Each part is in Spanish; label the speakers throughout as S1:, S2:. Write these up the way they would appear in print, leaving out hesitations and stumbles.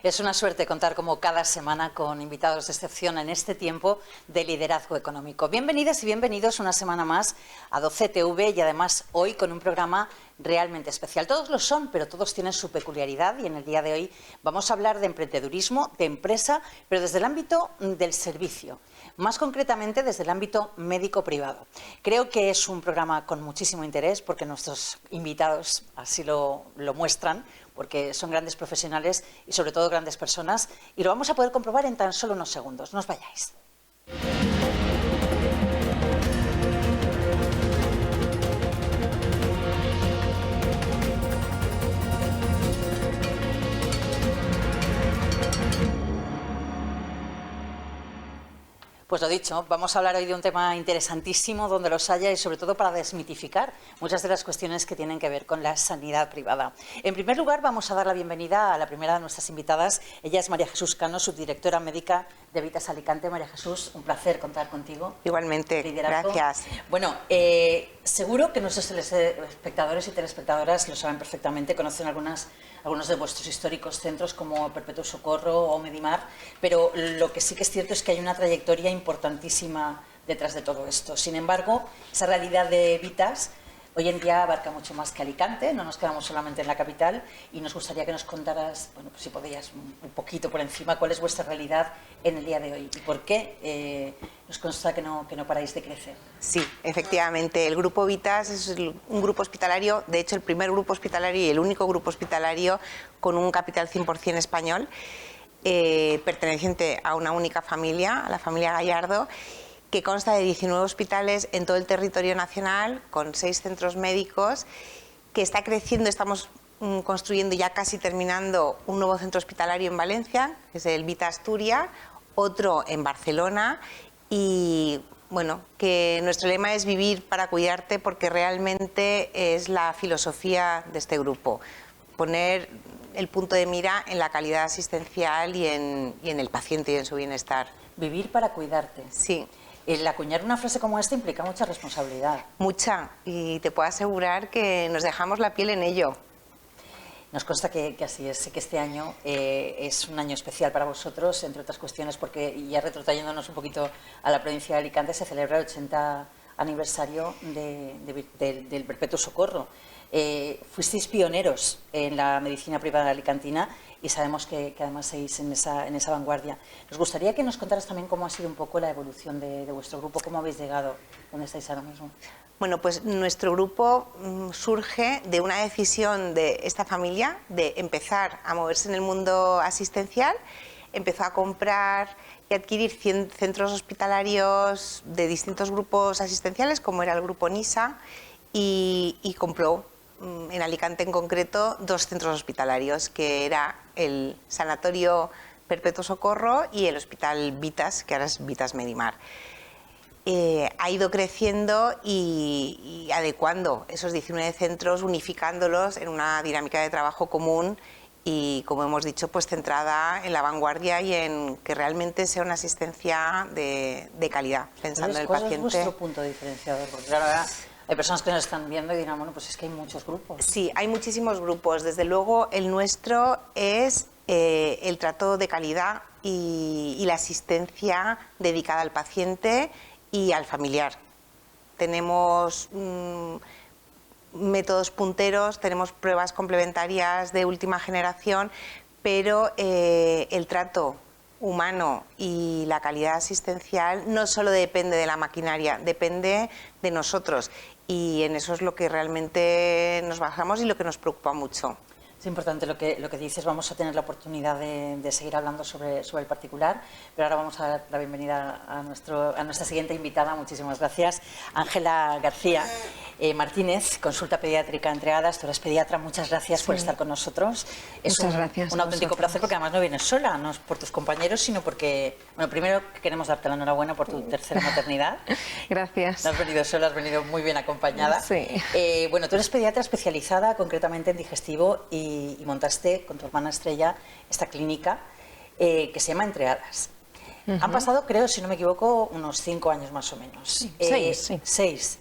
S1: Es una suerte contar como cada semana con invitados de excepción en este tiempo de liderazgo económico. Bienvenidas y bienvenidos una semana más a 12TV y además hoy con un programa realmente especial. Todos lo son, pero todos tienen su peculiaridad y en el día de hoy vamos a hablar de emprendedurismo, de empresa, pero desde el ámbito del servicio, más concretamente desde el ámbito médico-privado. Creo que es un programa con muchísimo interés porque nuestros invitados así lo muestran, porque son grandes profesionales y sobre todo grandes personas, y lo vamos a poder comprobar en tan solo unos segundos. No os vayáis. Pues lo dicho, vamos a hablar hoy de un tema interesantísimo donde los haya y sobre todo para desmitificar muchas de las cuestiones que tienen que ver con la sanidad privada. En primer lugar, vamos a dar la bienvenida a la primera de nuestras invitadas. Ella es María Jesús Cano, subdirectora médica de Vitas Alicante. María Jesús, un placer contar contigo.
S2: Igualmente, gracias.
S1: Bueno, seguro que nuestros espectadores y telespectadoras lo saben perfectamente, conocen algunos de vuestros históricos centros como Perpetuo Socorro o Medimar, pero lo que sí que es cierto es que hay una trayectoria importantísima detrás de todo esto. Sin embargo, esa realidad de Vitas hoy en día abarca mucho más que Alicante, no nos quedamos solamente en la capital y nos gustaría que nos contaras, bueno, pues si podías un poquito por encima, cuál es vuestra realidad en el día de hoy y por qué nos consta que no paráis de crecer.
S2: Sí, efectivamente, el Grupo Vitas es un grupo hospitalario, de hecho el primer grupo hospitalario y el único grupo hospitalario con un capital 100% español, perteneciente a una única familia, a la familia Gallardo, que consta de 19 hospitales en todo el territorio nacional, con 6 centros médicos, que está creciendo. Estamos construyendo, ya casi terminando, un nuevo centro hospitalario en Valencia, que es el Vita Asturia, otro en Barcelona y, bueno, que nuestro lema es vivir para cuidarte porque realmente es la filosofía de este grupo, poner el punto de mira en la calidad asistencial y en el paciente y en su bienestar.
S1: Vivir para cuidarte.
S2: Sí.
S1: El acuñar una frase como esta implica mucha responsabilidad.
S2: Mucha, y te puedo asegurar que nos dejamos la piel en ello.
S1: Nos consta que así es, que este año es un año especial para vosotros, entre otras cuestiones, porque ya retrotrayéndonos un poquito a la provincia de Alicante, se celebra el 80 aniversario del Perpetuo Socorro. Fuisteis pioneros en la medicina privada alicantina y sabemos que además seguís en esa vanguardia. Nos gustaría que nos contaras también cómo ha sido un poco la evolución de vuestro grupo, cómo habéis llegado, dónde estáis ahora mismo.
S2: Bueno, pues nuestro grupo surge de una decisión de esta familia de empezar a moverse en el mundo asistencial. Empezó a comprar y adquirir 100 centros hospitalarios de distintos grupos asistenciales, como era el grupo NISA, y compró en Alicante en concreto 2 centros hospitalarios, que era el Sanatorio Perpetuo Socorro y el Hospital Vitas, que ahora es Vitas Medimar. Ha ido creciendo y adecuando esos 19 centros, unificándolos en una dinámica de trabajo común y, como hemos dicho, pues centrada en la vanguardia y en que realmente sea una asistencia de calidad, pensando en el paciente.
S1: ¿Cuál es vuestro punto diferenciador? Porque claro, ahora hay personas que nos están viendo y dirán, bueno, pues es que hay muchos grupos.
S2: Sí, hay muchísimos grupos. Desde luego, el nuestro es el trato de calidad y la asistencia dedicada al paciente y al familiar. Tenemos métodos punteros, tenemos pruebas complementarias de última generación, pero el trato humano y la calidad asistencial no solo depende de la maquinaria, depende de nosotros, y en eso es lo que realmente nos basamos y lo que nos preocupa mucho.
S1: Es importante lo que dices. Vamos a tener la oportunidad de seguir hablando sobre el particular, pero ahora vamos a dar la bienvenida a nuestra siguiente invitada. Muchísimas gracias. Ángela García Martínez, consulta pediátrica entre Hadas. Tú eres pediatra, muchas gracias por estar con nosotros. Es un auténtico placer, porque además no vienes sola, no es por tus compañeros, sino porque, bueno, primero queremos darte la enhorabuena por tu tercera maternidad.
S3: Gracias.
S1: No has venido sola, has venido muy bien acompañada.
S3: Sí.
S1: Bueno, tú eres pediatra especializada concretamente en digestivo y montaste con tu hermana Estrella esta clínica que se llama Entre Hadas. Han pasado, creo, si no me equivoco, unos 5 años más o menos.
S3: Sí, 6, sí.
S1: 6.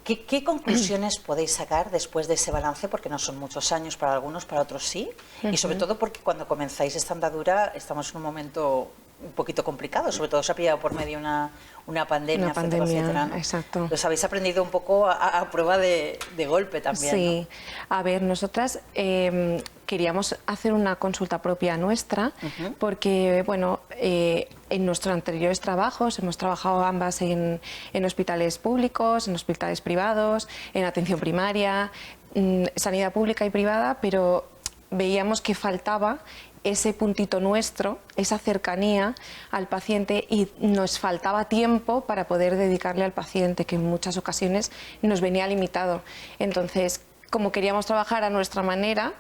S1: ¿Qué conclusiones podéis sacar después de ese balance? Porque no son muchos años para algunos, para otros sí. Y sobre todo porque cuando comenzáis esta andadura estamos en un momento un poquito complicado, sobre todo se ha pillado por medio una pandemia, etcétera, ¿no?
S2: Exacto.
S1: Los habéis aprendido un poco a prueba de golpe también.
S2: Sí,
S1: ¿no?
S2: A ver, nosotras queríamos hacer una consulta propia nuestra porque, bueno, en nuestros anteriores trabajos hemos trabajado ambas en hospitales públicos, en hospitales privados, en atención primaria, sanidad pública y privada, pero veíamos que faltaba ese puntito nuestro, esa cercanía al paciente, y nos faltaba tiempo para poder dedicarle al paciente, que en muchas ocasiones nos venía limitado. Entonces, como queríamos trabajar a nuestra manera,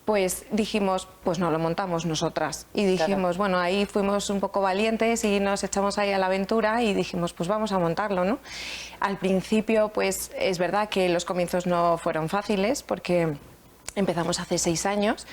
S2: pues dijimos, pues no, lo montamos nosotras. Y dijimos, bueno, ahí fuimos un poco valientes y nos echamos ahí a la aventura y dijimos, pues vamos a montarlo, ¿no? Al principio, pues es verdad que los comienzos no fueron fáciles porque empezamos hace 6 años,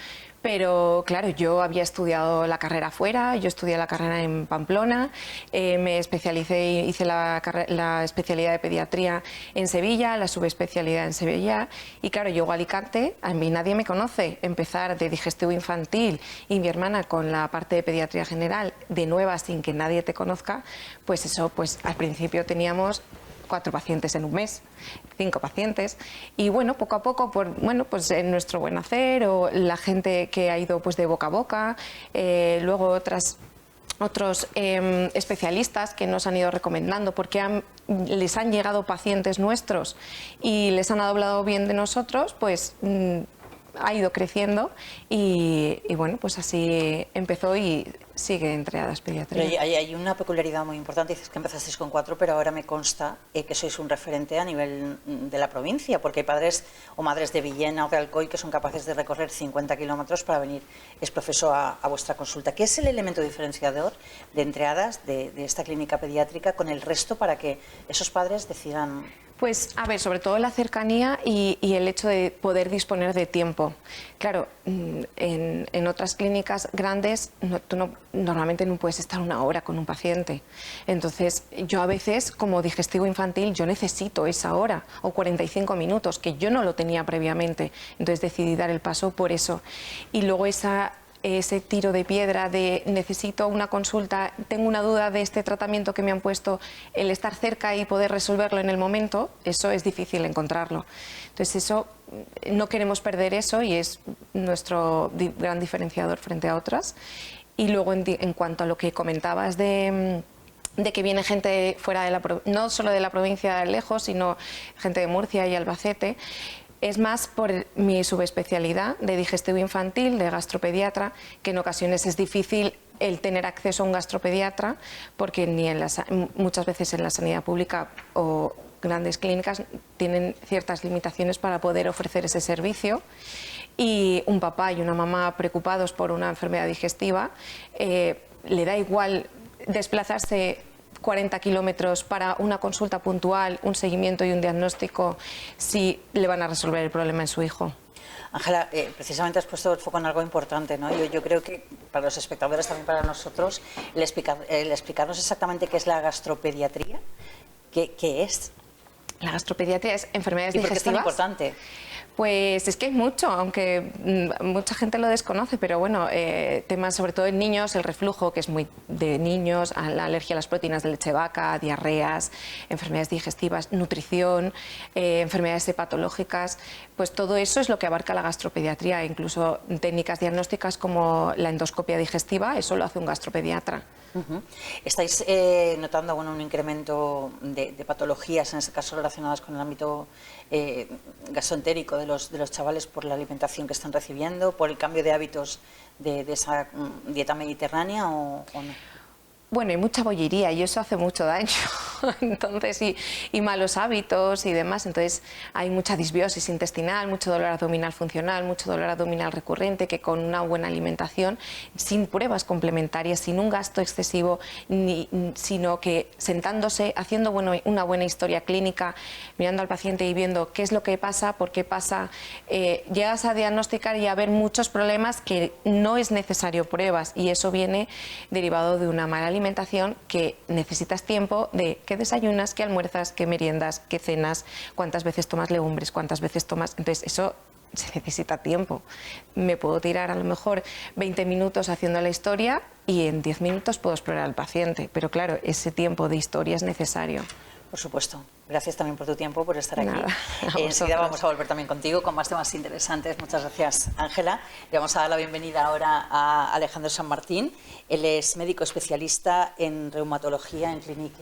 S2: pero claro, yo había estudiado la carrera fuera, yo estudié la carrera en Pamplona, me especialicé y hice la especialidad de pediatría en Sevilla, la subespecialidad en Sevilla, y claro, llego a Alicante, a mí nadie me conoce, empezar de digestivo infantil y mi hermana con la parte de pediatría general de nueva sin que nadie te conozca, pues eso, pues al principio teníamos 4 pacientes en un mes, 5 pacientes, y bueno, poco a poco, pues en nuestro buen hacer, o la gente que ha ido pues de boca a boca, luego otros especialistas que nos han ido recomendando porque les han llegado pacientes nuestros y les han hablado bien de nosotros, pues ha ido creciendo y bueno, pues así empezó y sigue entre Hadas Pediatría.
S1: Pero hay una peculiaridad muy importante, dices que empezasteis con 4, pero ahora me consta que sois un referente a nivel de la provincia, porque hay padres o madres de Villena o de Alcoy que son capaces de recorrer 50 kilómetros para venir ex profeso a vuestra consulta. ¿Qué es el elemento diferenciador de entre Hadas, de esta clínica pediátrica, con el resto para que esos padres decidan?
S2: Pues, a ver, sobre todo la cercanía y el hecho de poder disponer de tiempo. Claro, en otras clínicas grandes tú normalmente no puedes estar 1 hora con un paciente. Entonces, yo a veces, como digestivo infantil, yo necesito esa hora o 45 minutos, que yo no lo tenía previamente. Entonces decidí dar el paso por eso. Y luego ese tiro de piedra de necesito una consulta, tengo una duda de este tratamiento que me han puesto, el estar cerca y poder resolverlo en el momento, eso es difícil encontrarlo. Entonces eso, no queremos perder eso y es nuestro gran diferenciador frente a otras. Y luego en cuanto a lo que comentabas de que viene gente fuera de no solo de la provincia de lejos, sino gente de Murcia y Albacete, es más por mi subespecialidad de digestivo infantil, de gastropediatra, que en ocasiones es difícil el tener acceso a un gastropediatra, porque muchas veces en la sanidad pública o grandes clínicas tienen ciertas limitaciones para poder ofrecer ese servicio. Y un papá y una mamá preocupados por una enfermedad digestiva, le da igual desplazarse 40 kilómetros para una consulta puntual, un seguimiento y un diagnóstico, si le van a resolver el problema en su hijo.
S1: Ángela, precisamente has puesto el foco en algo importante, ¿no? Yo creo que para los espectadores, también para nosotros, el explicarnos exactamente qué es la gastropediatría, qué es.
S2: La gastropediatría es enfermedades digestivas.
S1: ¿Y por qué es tan importante?
S2: Pues es que hay mucho, aunque mucha gente lo desconoce, pero bueno, temas sobre todo en niños, el reflujo, que es muy de niños, la alergia a las proteínas de leche de vaca, diarreas, enfermedades digestivas, nutrición, enfermedades hepatológicas, pues todo eso es lo que abarca la gastropediatría, incluso técnicas diagnósticas como la endoscopia digestiva, eso lo hace un gastropediatra.
S1: ¿Estáis notando un incremento de patologías, en este caso relacionadas con el ámbito gastroentérico de los chavales por la alimentación que están recibiendo, por el cambio de hábitos de esa dieta mediterránea o no?
S2: Bueno, hay mucha bollería y eso hace mucho daño, entonces, y malos hábitos y demás, entonces hay mucha disbiosis intestinal, mucho dolor abdominal funcional, mucho dolor abdominal recurrente, que con una buena alimentación, sin pruebas complementarias, sin un gasto excesivo, sino que sentándose, haciendo una buena historia clínica, mirando al paciente y viendo qué es lo que pasa, por qué pasa, llegas a diagnosticar y a ver muchos problemas que no es necesario pruebas, y eso viene derivado de una mala alimentación,
S3: alimentación que necesitas tiempo de qué desayunas, qué almuerzas, qué meriendas, qué cenas, cuántas veces tomas legumbres, cuántas veces tomas... Entonces eso se necesita tiempo. Me puedo tirar a lo mejor 20 minutos haciendo la historia y en 10 minutos puedo explorar al paciente, pero claro, ese tiempo de historia es necesario.
S1: Por supuesto. Gracias también por tu tiempo, por estar aquí.
S3: Nada,
S1: Enseguida vamos a volver también contigo con más temas interesantes. Muchas gracias, Ángela. Le vamos a dar la bienvenida ahora a Alejandro San Martín. Él es médico especialista en reumatología en Clinic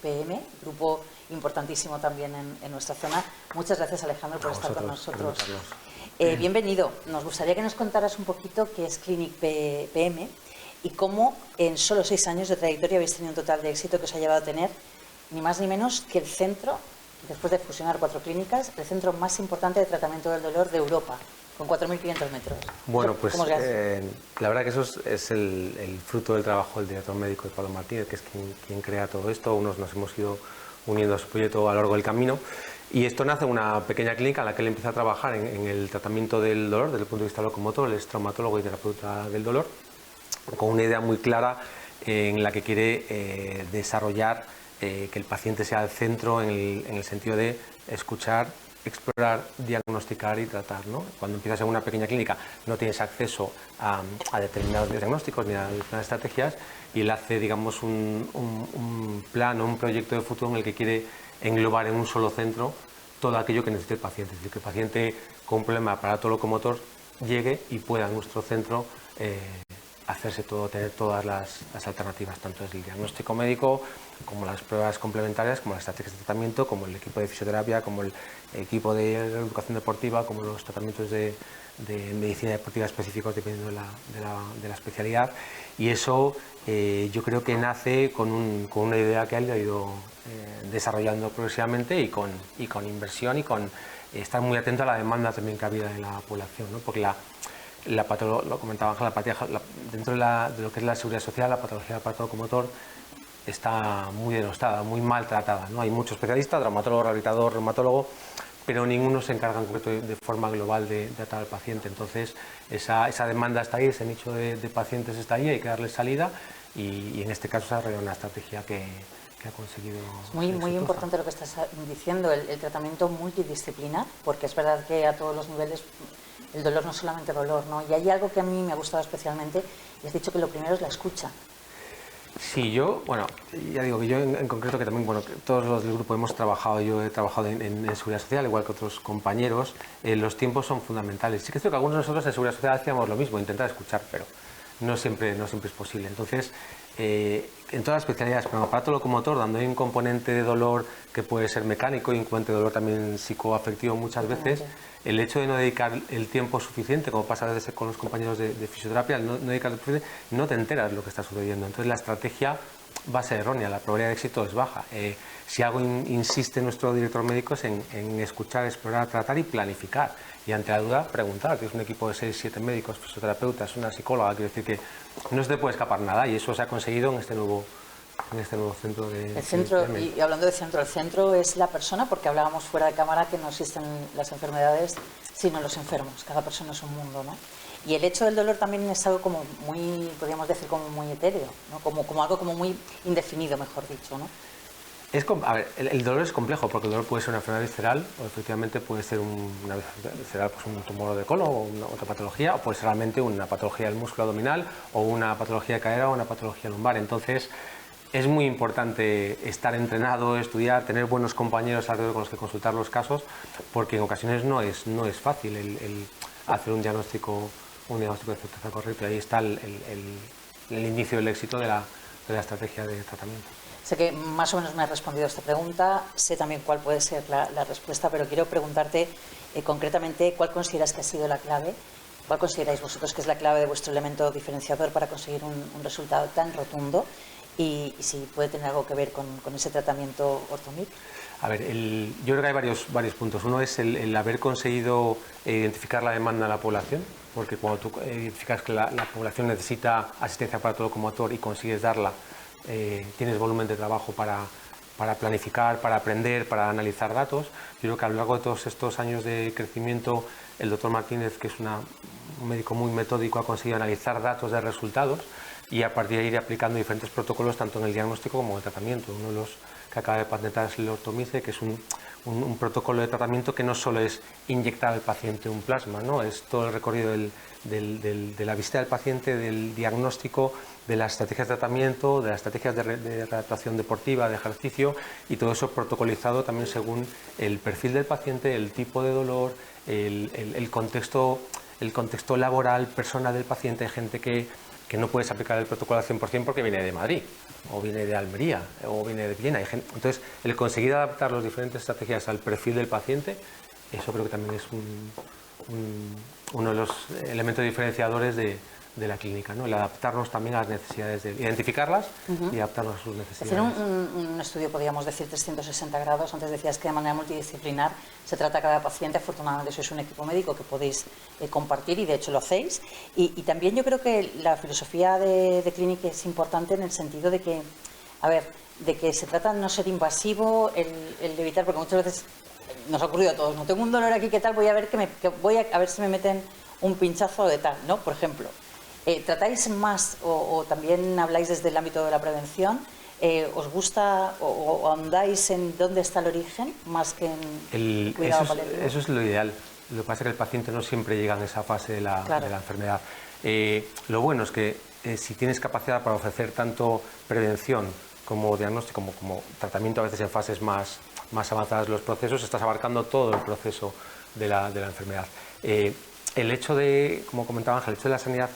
S1: PM, grupo importantísimo también en nuestra zona. Muchas gracias, Alejandro, por estar con nosotros. Bienvenido. Nos gustaría que nos contaras un poquito qué es Clinic PM y cómo en solo 6 años de trayectoria habéis tenido un total de éxito que os ha llevado a tener ni más ni menos que el centro, después de fusionar 4 clínicas, el centro más importante de tratamiento del dolor de Europa, con 4.500 metros.
S4: Bueno, pues la verdad que eso es el fruto del trabajo del director médico de Pablo Martínez, que es quien crea todo esto. Unos nos hemos ido uniendo a su proyecto a lo largo del camino. Y esto nace en una pequeña clínica en la que él empieza a trabajar en el tratamiento del dolor desde el punto de vista locomotor. Él es traumatólogo y terapeuta del dolor, con una idea muy clara en la que quiere desarrollar que el paciente sea el centro en el sentido de escuchar, explorar, diagnosticar y tratar, ¿no? Cuando empiezas en una pequeña clínica no tienes acceso a determinados diagnósticos ni a determinadas estrategias, y él hace, digamos, un plan o un proyecto de futuro en el que quiere englobar en un solo centro todo aquello que necesite el paciente. Es decir, que el paciente con un problema de aparato locomotor llegue y pueda en nuestro centro hacerse todo, tener todas las alternativas, tanto es el diagnóstico médico como las pruebas complementarias, como las estrategias de tratamiento, como el equipo de fisioterapia, como el equipo de educación deportiva, como los tratamientos de medicina deportiva específicos dependiendo de la especialidad. Y eso yo creo que nace con una idea que él ha ido desarrollando progresivamente y con inversión y con estar muy atento a la demanda también que había en la población, ¿no? Porque lo comentaba Ángela, dentro de lo que es la seguridad social, la patología del aparato locomotor está muy denostada, muy maltratada, ¿no? Hay muchos especialistas, traumatólogo, rehabilitador, reumatólogo, pero ninguno se encarga en concreto de forma global de tratar al paciente. Entonces esa demanda está ahí, ese nicho de pacientes está ahí, hay que darle salida y en este caso se ha desarrollado una estrategia que ha conseguido.
S1: Es muy importante lo que estás diciendo, el tratamiento multidisciplinar, porque es verdad que a todos los niveles el dolor no es solamente dolor, ¿no? Y hay algo que a mí me ha gustado especialmente, y has dicho que lo primero es la escucha.
S4: Sí, ya digo que yo en concreto, que también, que todos los del grupo hemos trabajado, yo he trabajado en seguridad social, igual que otros compañeros, los tiempos son fundamentales. Sí que es cierto que algunos de nosotros en seguridad social hacíamos lo mismo, intentar escuchar, pero no siempre es posible. Entonces, en todas las especialidades, pero en aparato locomotor, donde hay un componente de dolor que puede ser mecánico y un componente de dolor también psicoafectivo muchas veces, el hecho de no dedicar el tiempo suficiente, como pasa a veces con los compañeros de fisioterapia, no dedicar el tiempo suficiente, no te enteras de lo que está sucediendo. Entonces la estrategia va a ser errónea, la probabilidad de éxito es baja. Si algo insiste nuestro director médico es en escuchar, explorar, tratar y planificar. Y ante la duda, preguntar, que es un equipo de 6-7 médicos, fisioterapeutas, una psicóloga, quiere decir que no se te puede escapar nada, y eso se ha conseguido en este nuevo centro de...
S1: El centro, y hablando de centro, el centro es la persona, porque hablábamos fuera de cámara que no existen las enfermedades, sino los enfermos. Cada persona es un mundo, ¿no? Y el hecho del dolor también es algo como muy, podríamos decir, como muy etéreo, ¿no? Como algo como muy indefinido, mejor dicho, ¿no?
S4: El dolor es complejo, porque el dolor puede ser una enfermedad visceral, o efectivamente puede ser una visceral, pues un tumor de colon o otra patología, o puede ser realmente una patología del músculo abdominal, o una patología de cadera, o una patología lumbar. Entonces, es muy importante estar entrenado, estudiar, tener buenos compañeros alrededor con los que consultar los casos, porque en ocasiones no es fácil el hacer un diagnóstico de certeza correcto. Ahí está el inicio del éxito de la estrategia de tratamiento.
S1: Sé que más o menos me has respondido a esta pregunta, sé también cuál puede ser la respuesta, pero quiero preguntarte concretamente cuál consideras que ha sido la clave, cuál consideráis vosotros que es la clave de vuestro elemento diferenciador para conseguir un resultado tan rotundo, y si puede tener algo que ver con ese tratamiento ortomic.
S4: A ver, yo creo que hay varios puntos. Uno es el haber conseguido identificar la demanda de la población, porque cuando tú identificas que la población necesita asistencia aparato locomotor y consigues darla, tienes volumen de trabajo para planificar, para aprender, para analizar datos. Yo creo que a lo largo de todos estos años de crecimiento, el doctor Martínez, que es un médico muy metódico, ha conseguido analizar datos de resultados y a partir de ahí ir aplicando diferentes protocolos tanto en el diagnóstico como en el tratamiento. Uno de los que acaba de patentar es el Ortomice, que es un protocolo de tratamiento que no solo es inyectar al paciente un plasma, ¿no? Es todo el recorrido de la visita del paciente, del diagnóstico, de las estrategias de tratamiento, de las estrategias de readaptación deportiva, de ejercicio, y todo eso protocolizado también según el perfil del paciente, el tipo de dolor, el contexto laboral, personal del paciente. Hay gente que no puedes aplicar el protocolo al 100% porque viene de Madrid, o viene de Almería, o viene de Viena. Entonces, el conseguir adaptar las diferentes estrategias al perfil del paciente, eso creo que también es uno de los elementos diferenciadores de la clínica, ¿no? El adaptarnos también a las necesidades, identificarlas y adaptarnos a sus necesidades.
S1: Hacer un estudio, podríamos decir, 360 grados. Antes decías que de manera multidisciplinar se trata a cada paciente. Afortunadamente sois un equipo médico que podéis compartir, y de hecho lo hacéis. Y también yo creo que la filosofía de clínica es importante en el sentido de que, de que se trata de no ser invasivo, el evitar, porque muchas veces nos ha ocurrido a todos, no tengo un dolor aquí, ¿qué tal? Voy a ver a ver si me meten un pinchazo de tal, ¿no? Por ejemplo. ¿Tratáis más o también habláis desde el ámbito de la prevención? ¿Os gusta o andáis en dónde está el origen más que en el cuidado paliativo?
S4: Eso es lo ideal. Lo que pasa es que el paciente no siempre llega en esa fase de la enfermedad. Lo bueno es que si tienes capacidad para ofrecer tanto prevención como diagnóstico, como tratamiento, a veces en fases más avanzadas de los procesos, estás abarcando todo el proceso de la enfermedad. El hecho de, como comentaba Ángel, el hecho de la sanidad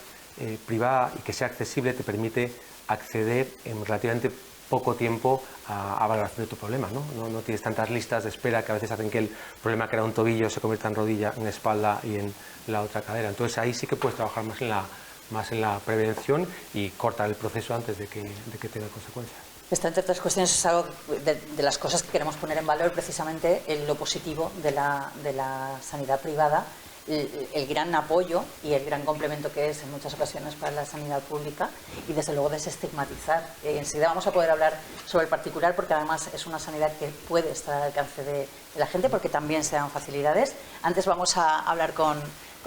S4: privada y que sea accesible te permite acceder en relativamente poco tiempo a valoración de tu problema, ¿no? No tienes tantas listas de espera que a veces hacen que el problema que era un tobillo se convierta en rodilla, en espalda y en la otra cadera. Entonces ahí sí que puedes trabajar más en la prevención y cortar el proceso antes de que tenga consecuencias.
S1: Esta, entre otras cuestiones, es algo de las cosas que queremos poner en valor, precisamente en lo positivo de la sanidad privada, el gran apoyo y el gran complemento que es en muchas ocasiones para la sanidad pública, y desde luego desestigmatizar. Enseguida vamos a poder hablar sobre el particular, porque además es una sanidad que puede estar al alcance de la gente, porque también se dan facilidades. Antes vamos a hablar con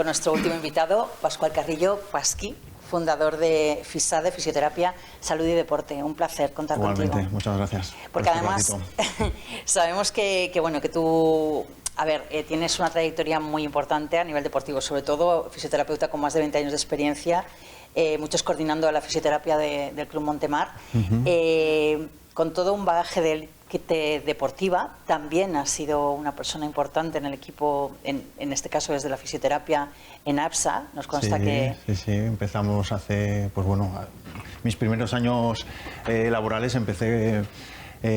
S1: nuestro último invitado, Pascual Carrillo Pasqui, fundador de FISADE, Fisioterapia, Salud y Deporte. Un placer contar
S5: Igualmente,
S1: contigo.
S5: muchas gracias.
S1: Porque además sabemos que tú tienes una trayectoria muy importante a nivel deportivo, sobre todo fisioterapeuta con más de 20 años de experiencia, muchos coordinando a la fisioterapia del Club Montemar, con todo un bagaje deportiva. También has sido una persona importante en el equipo, en este caso desde la fisioterapia en APSA. Nos consta que...
S5: Sí, empezamos hace, mis primeros años laborales empecé...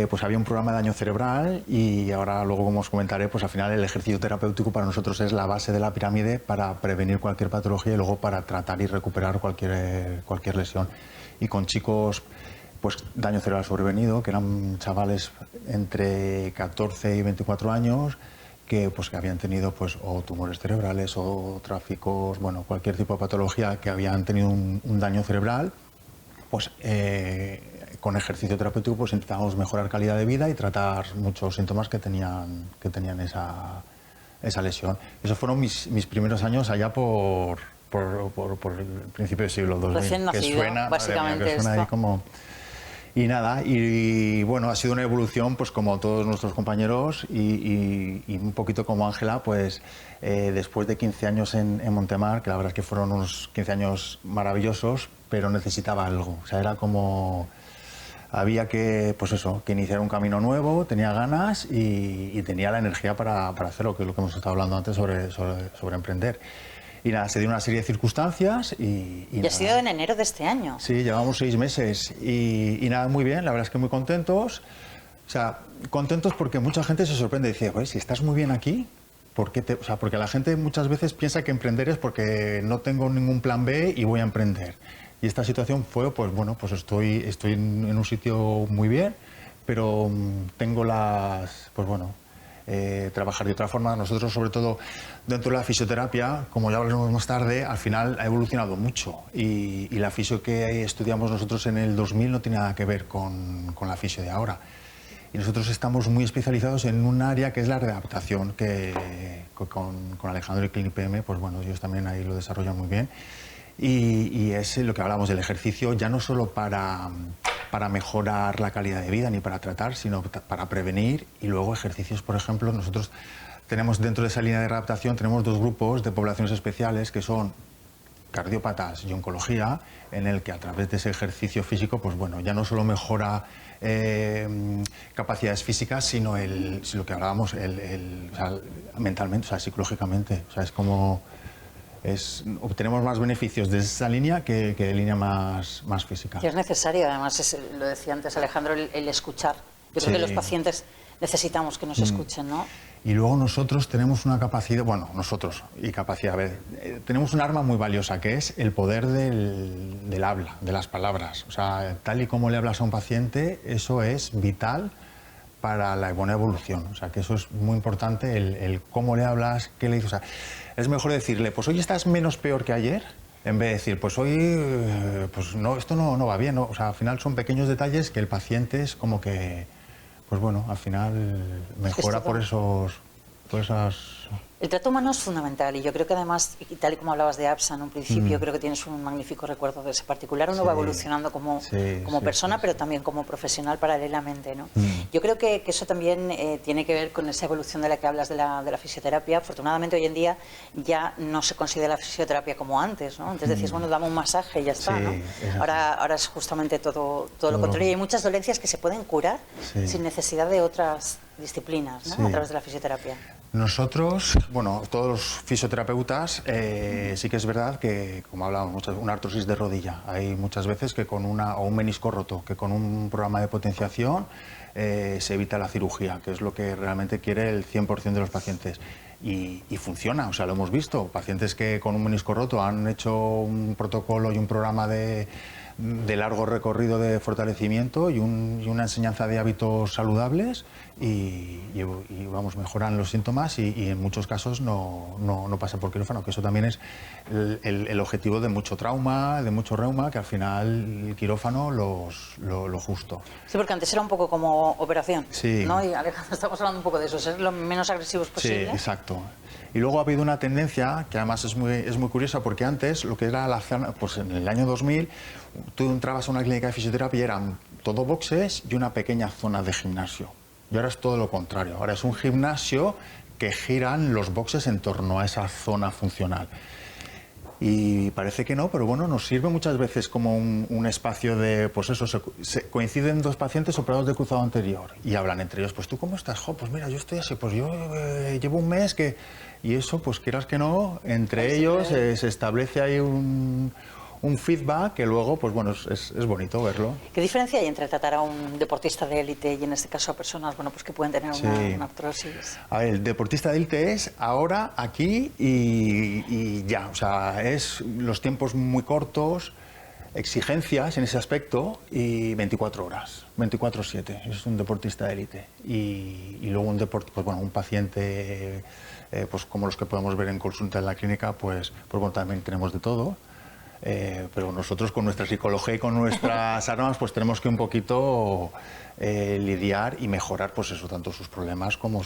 S5: pues había un programa de daño cerebral, y ahora luego, como os comentaré, pues al final el ejercicio terapéutico para nosotros es la base de la pirámide para prevenir cualquier patología y luego para tratar y recuperar cualquier lesión. Y con chicos, pues daño cerebral sobrevenido, que eran chavales entre 14 y 24 años, que habían tenido o tumores cerebrales o tráficos, cualquier tipo de patología, que habían tenido un daño cerebral, con ejercicio terapéutico intentábamos mejorar calidad de vida y tratar muchos síntomas que tenían esa lesión. Esos fueron mis primeros años allá por el principio del siglo XX.
S1: Recién nacido,
S5: que suena,
S1: básicamente,
S5: que suena ahí como... Y nada, ha sido una evolución, como todos nuestros compañeros, y un poquito como Ángela, después de 15 años en Montemar, que la verdad es que fueron unos 15 años maravillosos, pero necesitaba algo. O sea, era como... Había que iniciar un camino nuevo, tenía ganas y tenía la energía para hacerlo, que es lo que hemos estado hablando antes sobre emprender. Y nada, se dio una serie de circunstancias y
S1: ha sido en enero de este año.
S5: Sí, llevamos 6 meses y nada, muy bien, la verdad es que muy contentos. O sea, contentos porque mucha gente se sorprende y dice, si estás muy bien aquí, ¿por qué porque la gente muchas veces piensa que emprender es porque no tengo ningún plan B y voy a emprender. Y esta situación fue, estoy en un sitio muy bien, pero tengo trabajar de otra forma. Nosotros, sobre todo dentro de la fisioterapia, como ya hablaremos más tarde, al final ha evolucionado mucho, y la fisio que estudiamos nosotros en el 2000 no tiene nada que ver con la fisio de ahora. Y nosotros estamos muy especializados en un área que es la readaptación, que con Alejandro y Clinic PM, ellos también ahí lo desarrollan muy bien. y es lo que hablamos del ejercicio, ya no solo para mejorar la calidad de vida ni para tratar, sino para prevenir. Y luego ejercicios, por ejemplo, nosotros tenemos dentro de esa línea de readaptación tenemos 2 grupos de poblaciones especiales que son cardiópatas y oncología, en el que a través de ese ejercicio físico, pues bueno, ya no solo mejora capacidades físicas, sino lo que hablábamos, o sea, mentalmente, o sea, psicológicamente. O sea, es como obtenemos más beneficios de esa línea que de línea más física.
S1: Y es necesario, además, lo decía antes Alejandro, el escuchar. Yo creo que los pacientes necesitamos que nos escuchen, ¿no?
S5: Y luego nosotros tenemos una capacidad, tenemos un arma muy valiosa, que es el poder del habla, de las palabras. O sea, tal y como le hablas a un paciente, eso es vital para la buena evolución. O sea, que eso es muy importante, el cómo le hablas, qué le dices. O sea, es mejor decirle, pues hoy estás menos peor que ayer, en vez de decir, pues hoy, pues no, esto no va bien, ¿no? O sea, al final son pequeños detalles que el paciente es como que, pues bueno, al final mejora por esas...
S1: El trato humano es fundamental y yo creo que además, y tal y como hablabas de APSA en un principio, creo que tienes un magnífico recuerdo de ese particular. Uno va evolucionando como persona, pero también como profesional paralelamente, ¿no? Yo creo que eso también tiene que ver con esa evolución de la que hablas de la fisioterapia. Afortunadamente hoy en día ya no se considera la fisioterapia como antes, ¿no? Antes decías, bueno, dame un masaje y ya está, ¿no? Ahora es justamente todo lo contrario. Y hay muchas dolencias que se pueden curar sin necesidad de otras disciplinas, ¿no? A través de la fisioterapia.
S5: Nosotros, bueno, todos los fisioterapeutas, sí que es verdad que, como hablábamos, una artrosis de rodilla. Hay muchas veces que o un menisco roto, que con un programa de potenciación se evita la cirugía, que es lo que realmente quiere el 100% de los pacientes. Y funciona, o sea, lo hemos visto. Pacientes que con un menisco roto han hecho un protocolo y un programa de largo recorrido de fortalecimiento y una enseñanza de hábitos saludables y vamos, mejoran los síntomas y en muchos casos no pasa por quirófano, que eso también es el objetivo de mucho trauma, de mucho reuma, que al final el quirófano lo justo.
S1: Sí, porque antes era un poco como operación,
S5: sí,
S1: ¿no? Y Alejandro, estamos hablando un poco de eso, ser lo menos agresivos posible.
S5: Sí, exacto. Y luego ha habido una tendencia que además es muy curiosa, porque antes lo que era pues en el año 2000 tú entrabas a una clínica de fisioterapia y eran todo boxes y una pequeña zona de gimnasio. Y ahora es todo lo contrario, ahora es un gimnasio que giran los boxes en torno a esa zona funcional. Y parece que no, pero bueno, nos sirve muchas veces como un espacio de, pues eso, coinciden 2 pacientes operados de cruzado anterior y hablan entre ellos, pues tú cómo estás, pues mira, yo estoy así, pues yo llevo un mes que... Y eso, pues quieras que no, entre ellos se establece ahí un feedback que luego, pues bueno, es bonito verlo.
S1: ¿Qué diferencia hay entre tratar a un deportista de élite y en este caso a personas, bueno, pues que pueden tener una artrosis?
S5: A ver, el deportista de élite es ahora, aquí y ya. O sea, es los tiempos muy cortos, exigencias en ese aspecto y 24 horas, 24/7. Es un deportista de élite. Y luego un paciente, pues como los que podemos ver en consulta en la clínica, pues bueno, también tenemos de todo. Pero nosotros con nuestra psicología y con nuestras armas pues tenemos que un poquito lidiar y mejorar pues eso, tanto sus problemas como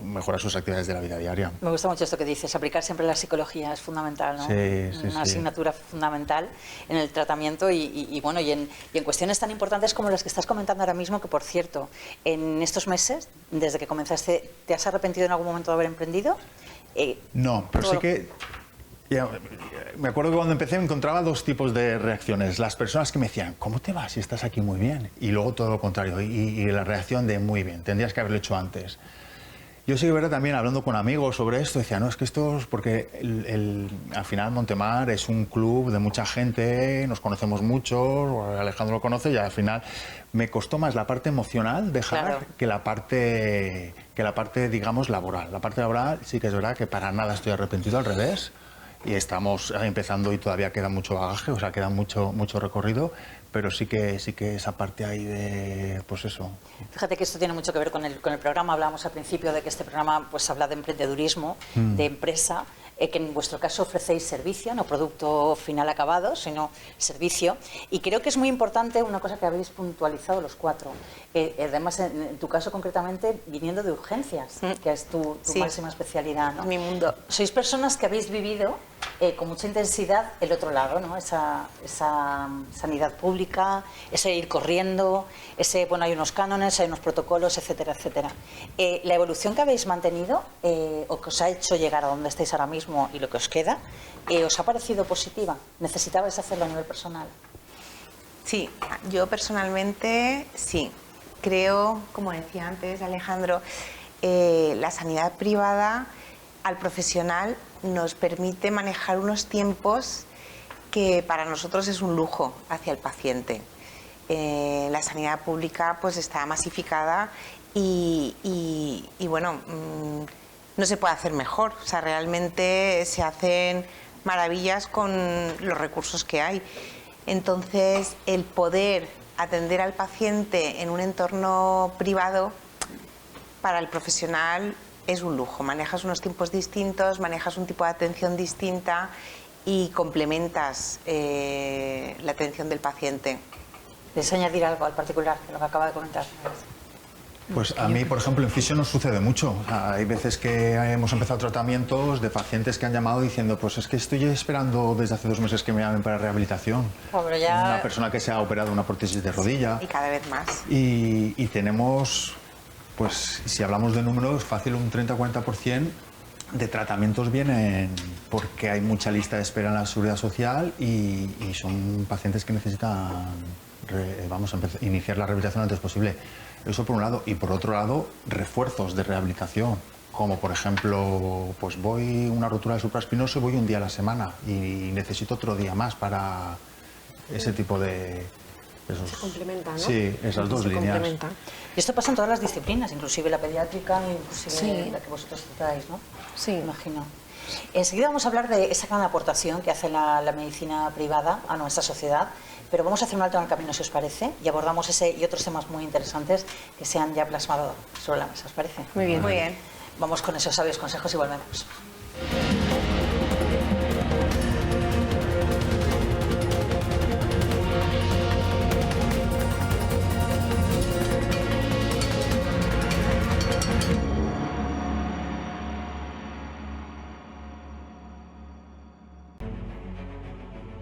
S5: mejorar sus actividades de la vida diaria.
S1: Me gusta mucho esto que dices, aplicar siempre la psicología es fundamental, ¿no? Una asignatura fundamental en el tratamiento y en cuestiones tan importantes como las que estás comentando ahora mismo, que por cierto, en estos meses, desde que comenzaste, ¿te has arrepentido en algún momento de haber emprendido?
S5: No, pero sí que... Me acuerdo que cuando empecé me encontraba 2 tipos de reacciones. Las personas que me decían, ¿cómo te vas si estás aquí muy bien? Y luego todo lo contrario, y la reacción de muy bien, tendrías que haberlo hecho antes. Yo sí que verdad también hablando con amigos sobre esto, decía, no, es que esto es porque al final Montemar es un club de mucha gente, nos conocemos mucho, Alejandro lo conoce y al final me costó más la parte emocional dejar que la parte digamos laboral. La parte laboral sí que es verdad que para nada estoy arrepentido, al revés. Y estamos empezando y todavía queda mucho bagaje, o sea, queda mucho recorrido, pero sí que esa parte ahí de, pues eso.
S1: Fíjate que esto tiene mucho que ver con el programa. Hablábamos al principio de que este programa pues habla de emprendedurismo, de empresa, que en vuestro caso ofrecéis servicio, no producto final acabado, sino servicio. Y creo que es muy importante una cosa que habéis puntualizado los 4. Además, en tu caso concretamente, viniendo de urgencias, que es tu máxima especialidad, ¿no?
S2: Mi mundo.
S1: Sois personas que habéis vivido con mucha intensidad el otro lado, ¿no? Esa sanidad pública, ese ir corriendo, bueno, hay unos cánones, hay unos protocolos, etcétera, etcétera. La evolución que habéis mantenido o que os ha hecho llegar a donde estáis ahora mismo y lo que os queda, ¿os ha parecido positiva? ¿Necesitabais hacerlo a nivel personal?
S2: Sí, yo personalmente sí. Creo, como decía antes Alejandro, la sanidad privada al profesional nos permite manejar unos tiempos que para nosotros es un lujo hacia el paciente. La sanidad pública pues está masificada y bueno, no se puede hacer mejor. O sea, realmente se hacen maravillas con los recursos que hay. Entonces, el poder atender al paciente en un entorno privado para el profesional es un lujo. Manejas unos tiempos distintos, manejas un tipo de atención distinta y complementas la atención del paciente.
S1: ¿Quieres añadir algo al particular de lo que acaba de comentar?
S5: Pues a mí, por ejemplo, en fisio nos sucede mucho. O sea, hay veces que hemos empezado tratamientos de pacientes que han llamado diciendo pues es que estoy esperando desde hace 2 meses que me llamen para rehabilitación.
S1: Pero ya...
S5: Una persona que se ha operado una prótesis de rodilla.
S2: Y cada vez más.
S5: Y tenemos, pues si hablamos de números, fácil un 30-40% de tratamientos vienen porque hay mucha lista de espera en la Seguridad Social y son pacientes que necesitan iniciar la rehabilitación lo antes posible. Eso por un lado. Y por otro lado, refuerzos de rehabilitación. Como por ejemplo, pues voy una rotura de supraespinoso y voy un día a la semana y necesito otro día más para ese tipo de...
S3: Se complementa, ¿no?
S5: Sí, esas dos líneas.
S3: Complementa.
S1: Y esto pasa en todas las disciplinas, inclusive la pediátrica, inclusive
S3: Sí.
S1: la que vosotros citáis, ¿no?
S3: Sí.
S1: Me imagino. Enseguida vamos a hablar de esa gran aportación que hace la medicina privada a nuestra sociedad, pero vamos a hacer un alto en el camino, si os parece, y abordamos ese y otros temas muy interesantes que se han ya plasmado sobre la mesa, ¿os parece?
S3: Muy bien.
S2: Muy bien.
S1: Vamos con esos sabios consejos y volvemos.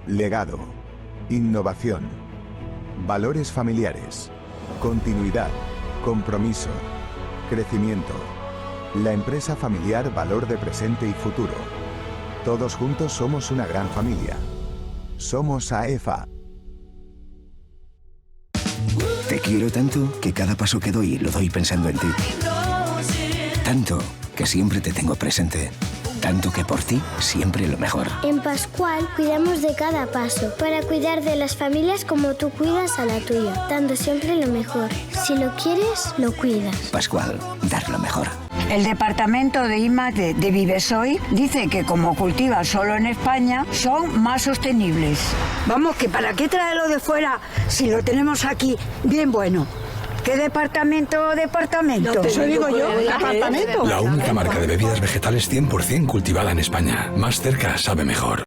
S6: Legado, innovación, valores familiares, continuidad, compromiso, crecimiento. La empresa familiar Valor de presente y futuro. Todos juntos somos una gran familia. Somos AEFA.
S7: Te quiero tanto que cada paso que doy lo doy pensando en ti. Tanto que siempre te tengo presente. Tanto que por ti, siempre lo mejor.
S8: En Pascual cuidamos de cada paso para cuidar de las familias como tú cuidas a la tuya, dando siempre lo mejor. Si lo quieres, lo cuidas.
S7: Pascual, dar lo mejor.
S9: El departamento de IMA de Vivesoy dice que como cultiva solo en España, son más sostenibles. Vamos, que para qué traerlo de fuera si lo tenemos aquí bien bueno. ¿Qué departamento? No, eso digo yo, apartamento.
S10: La única marca de bebidas vegetales 100% cultivada en España. Más cerca sabe mejor.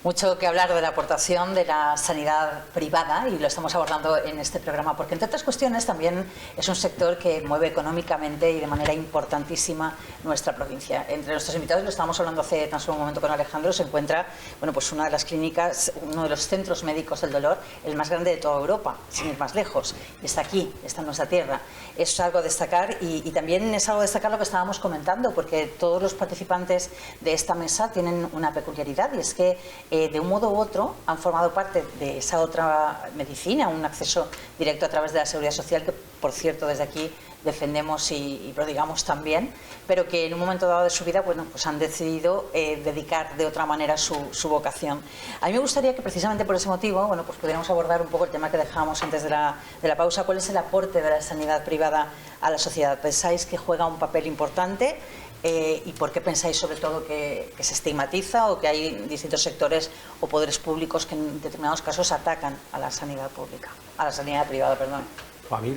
S1: Mucho que hablar de la aportación de la sanidad privada y lo estamos abordando en este programa porque, entre otras cuestiones, también es un sector que mueve económicamente y de manera importantísima nuestra provincia. Entre nuestros invitados, lo estábamos hablando hace tan solo un momento con Alejandro, se encuentra pues una de las clínicas, uno de los centros médicos del dolor, el más grande de toda Europa, sin ir más lejos. Y está aquí, está en nuestra tierra. Es algo a destacar y también es algo a destacar lo que estábamos comentando, porque todos los participantes de esta mesa tienen una peculiaridad y es que de un modo u otro han formado parte de esa otra medicina, un acceso directo a través de la Seguridad Social, que por cierto desde aquí defendemos y prodigamos también, pero que en un momento dado de su vida pues han decidido dedicar de otra manera su vocación. A mí me gustaría que precisamente por ese motivo pues pudiéramos abordar un poco el tema que dejábamos antes de la pausa. ¿Cuál es el aporte de la sanidad privada a la sociedad? ¿Pensáis que juega un papel importante? ¿Y por qué pensáis sobre todo que se estigmatiza o que hay distintos sectores o poderes públicos que en determinados casos atacan a la sanidad pública, a la sanidad privada, perdón?
S4: A mí,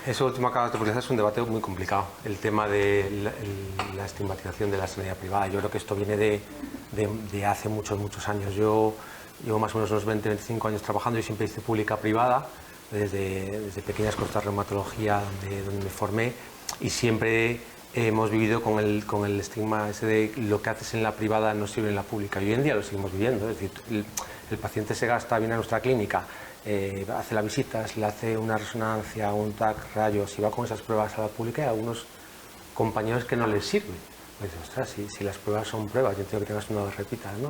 S4: eso último que acabas de publicar es un debate muy complicado, el tema de la estigmatización de la sanidad privada. Yo creo que esto viene de de hace muchos años. Yo llevo más o menos unos 20-25 años trabajando y siempre hice pública-privada, desde pequeñas cosas de reumatología donde me formé, y siempre hemos vivido con el estigma ese de lo que haces en la privada no sirve en la pública, y hoy en día lo seguimos viviendo. Es decir, el paciente se gasta, viene a nuestra clínica, hace la visita, le hace una resonancia, un TAC, rayos, y va con esas pruebas a la pública, y hay algunos compañeros que no les sirve. Pues, ostras, si las pruebas son pruebas, yo entiendo que tengas una vez repitas, ¿no?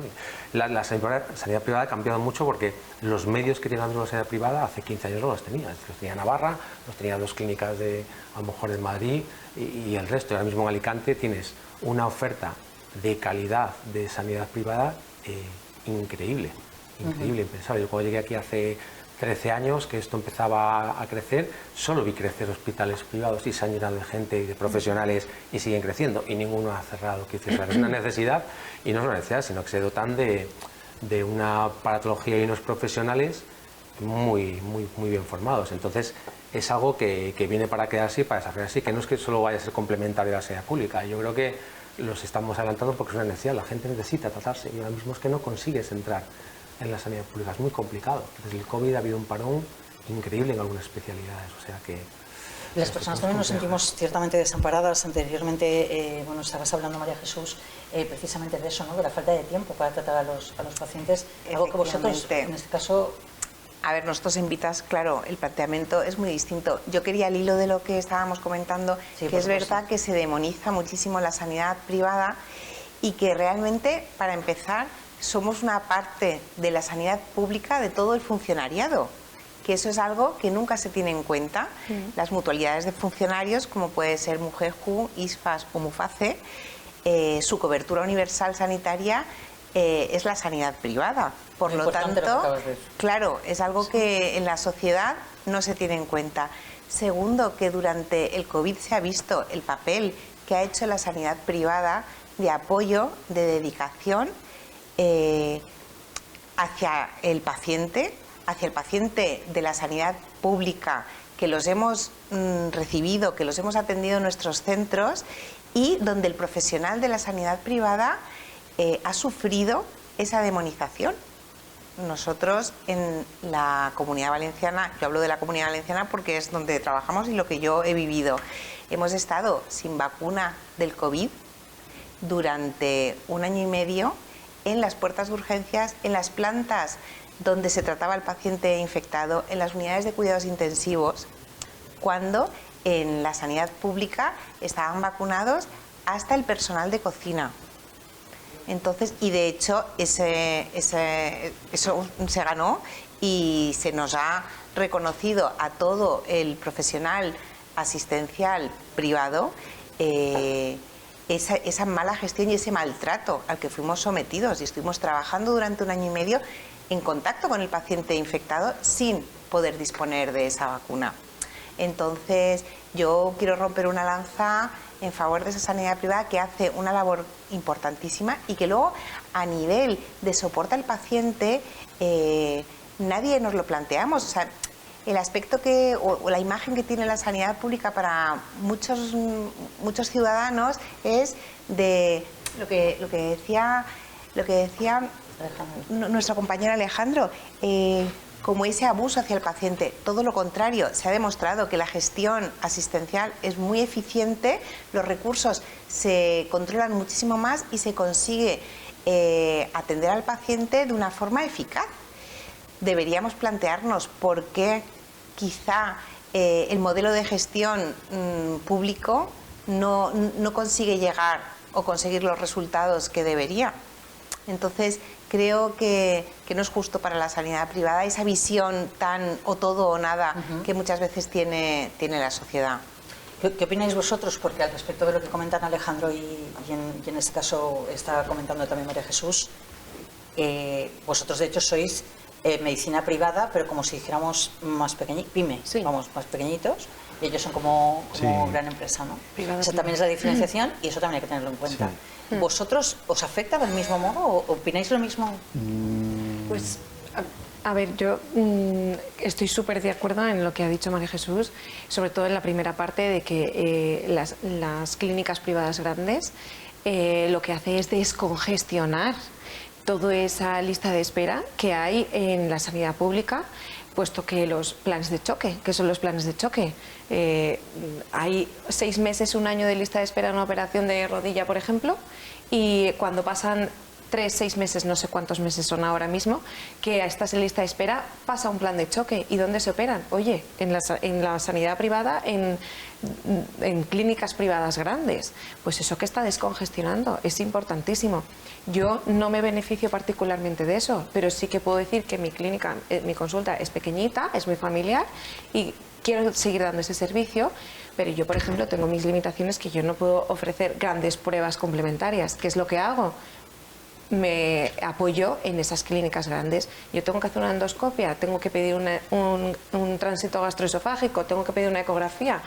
S4: La sanidad privada ha cambiado mucho porque los medios que tiene la sanidad privada hace 15 años no los tenía. Los tenía Navarra, los tenía 2 clínicas a lo mejor en Madrid y el resto. Y ahora mismo en Alicante tienes una oferta de calidad de sanidad privada increíble, impensable. Yo cuando llegué aquí hace 13 años, que esto empezaba a crecer, solo vi crecer hospitales privados y se han llenado de gente y de profesionales y siguen creciendo, y ninguno ha cerrado. Es una necesidad, y no es una necesidad, sino que se dotan de una aparatología y unos profesionales muy bien formados. Entonces es algo que viene para quedarse y para desarrollarse, que no es que solo vaya a ser complementario a la sanidad pública. Yo creo que los estamos adelantando porque es una necesidad, la gente necesita tratarse, y ahora mismo es que no consigues entrar en la sanidad pública, es muy complicado. Desde el COVID ha habido un parón increíble en algunas especialidades, o sea que...
S1: Las personas también nos sentimos ciertamente desamparadas. Anteriormente, bueno, estabas hablando, María Jesús, precisamente de eso, ¿no? De la falta de tiempo para tratar a los pacientes, algo que vosotros, en este caso...
S2: A ver, nosotros en Vitas, claro, el planteamiento es muy distinto. Yo quería, al hilo de lo que estábamos comentando, que es verdad que se demoniza muchísimo la sanidad privada, y que realmente, para empezar, somos una parte de la sanidad pública de todo el funcionariado, que eso es algo que nunca se tiene en cuenta. Las mutualidades de funcionarios, como puede ser Mujeju, ISFAS o Muface, su cobertura universal sanitaria es la sanidad privada. Por lo tanto, claro, es algo que en la sociedad no se tiene en cuenta. Segundo, que durante el COVID se ha visto el papel que ha hecho la sanidad privada de apoyo, de dedicación hacia el paciente de la sanidad pública, que los hemos recibido, que los hemos atendido en nuestros centros, y donde el profesional de la sanidad privada ha sufrido esa demonización. Nosotros en la Comunidad Valenciana, yo hablo de la Comunidad Valenciana porque es donde trabajamos y lo que yo he vivido, hemos estado sin vacuna del COVID durante 1 año y medio en las puertas de urgencias, en las plantas donde se trataba al paciente infectado, en las unidades de cuidados intensivos, cuando en la sanidad pública estaban vacunados hasta el personal de cocina. Entonces, y de hecho eso se ganó, y se nos ha reconocido a todo el profesional asistencial privado esa mala gestión y ese maltrato al que fuimos sometidos, y estuvimos trabajando durante 1 año y medio en contacto con el paciente infectado sin poder disponer de esa vacuna. Entonces, yo quiero romper una lanza en favor de esa sanidad privada, que hace una labor importantísima, y que luego, a nivel de soporte al paciente, nadie nos lo planteamos. O sea, el aspecto o la imagen que tiene la sanidad pública para muchos ciudadanos es de lo que decía nuestro compañero Alejandro, como ese abuso hacia el paciente. Todo lo contrario, se ha demostrado que la gestión asistencial es muy eficiente, los recursos se controlan muchísimo más y se consigue atender al paciente de una forma eficaz. Deberíamos plantearnos por qué quizá el modelo de gestión público no consigue llegar o conseguir los resultados que debería. Entonces, creo que no es justo para la sanidad privada esa visión tan o todo o nada que muchas veces tiene la sociedad.
S1: ¿Qué opináis vosotros? Porque al respecto de lo que comentan Alejandro y en este caso está comentando también María Jesús, vosotros de hecho sois medicina privada, pero como si dijéramos más pyme, sí. Vamos, más pequeñitos, y ellos son como sí. Gran empresa, ¿no? Privada, esa también es la diferenciación y eso también hay que tenerlo en cuenta. Sí. ¿Vosotros os afecta del mismo modo o opináis lo mismo?
S3: Pues, a ver, yo estoy súper de acuerdo en lo que ha dicho María Jesús, sobre todo en la primera parte de que las clínicas privadas grandes lo que hace es descongestionar toda esa lista de espera que hay en la sanidad pública, puesto que los planes de choque, ¿qué son los planes de choque? Hay 6 meses, 1 año de lista de espera en una operación de rodilla, por ejemplo, y cuando pasan 3, 6 meses, no sé cuántos meses son ahora mismo, que estás en lista de espera, pasa un plan de choque. ¿Y dónde se operan? Oye, en la sanidad privada, en clínicas privadas grandes. Pues eso que está descongestionando es importantísimo. Yo no me beneficio particularmente de eso, pero sí que puedo decir que mi clínica, mi consulta es pequeñita, es muy familiar y quiero seguir dando ese servicio, pero yo, por ejemplo, tengo mis limitaciones, que yo no puedo ofrecer grandes pruebas complementarias. ¿Qué es lo que hago? Me apoyo en esas clínicas grandes. Yo tengo que hacer una endoscopia, tengo que pedir un tránsito gastroesofágico, tengo que pedir una ecografía.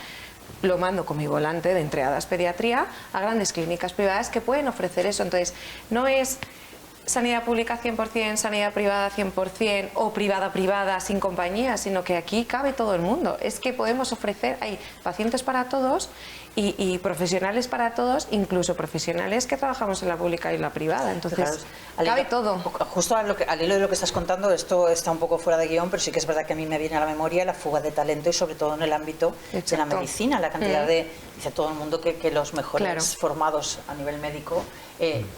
S3: Lo mando con mi volante de Entreadas Pediatría a grandes clínicas privadas que pueden ofrecer eso. Entonces, no es sanidad pública 100%, sanidad privada 100% o privada sin compañía, sino que aquí cabe todo el mundo. Es que podemos ofrecer, hay pacientes para todos y profesionales para todos, incluso profesionales que trabajamos en la pública y la privada. Entonces, cabe todo.
S1: Justo al hilo de lo que estás contando, esto está un poco fuera de guión, pero sí que es verdad que a mí me viene a la memoria la fuga de talento y sobre todo en el ámbito de la medicina, la cantidad dice todo el mundo que los mejores formados a nivel médico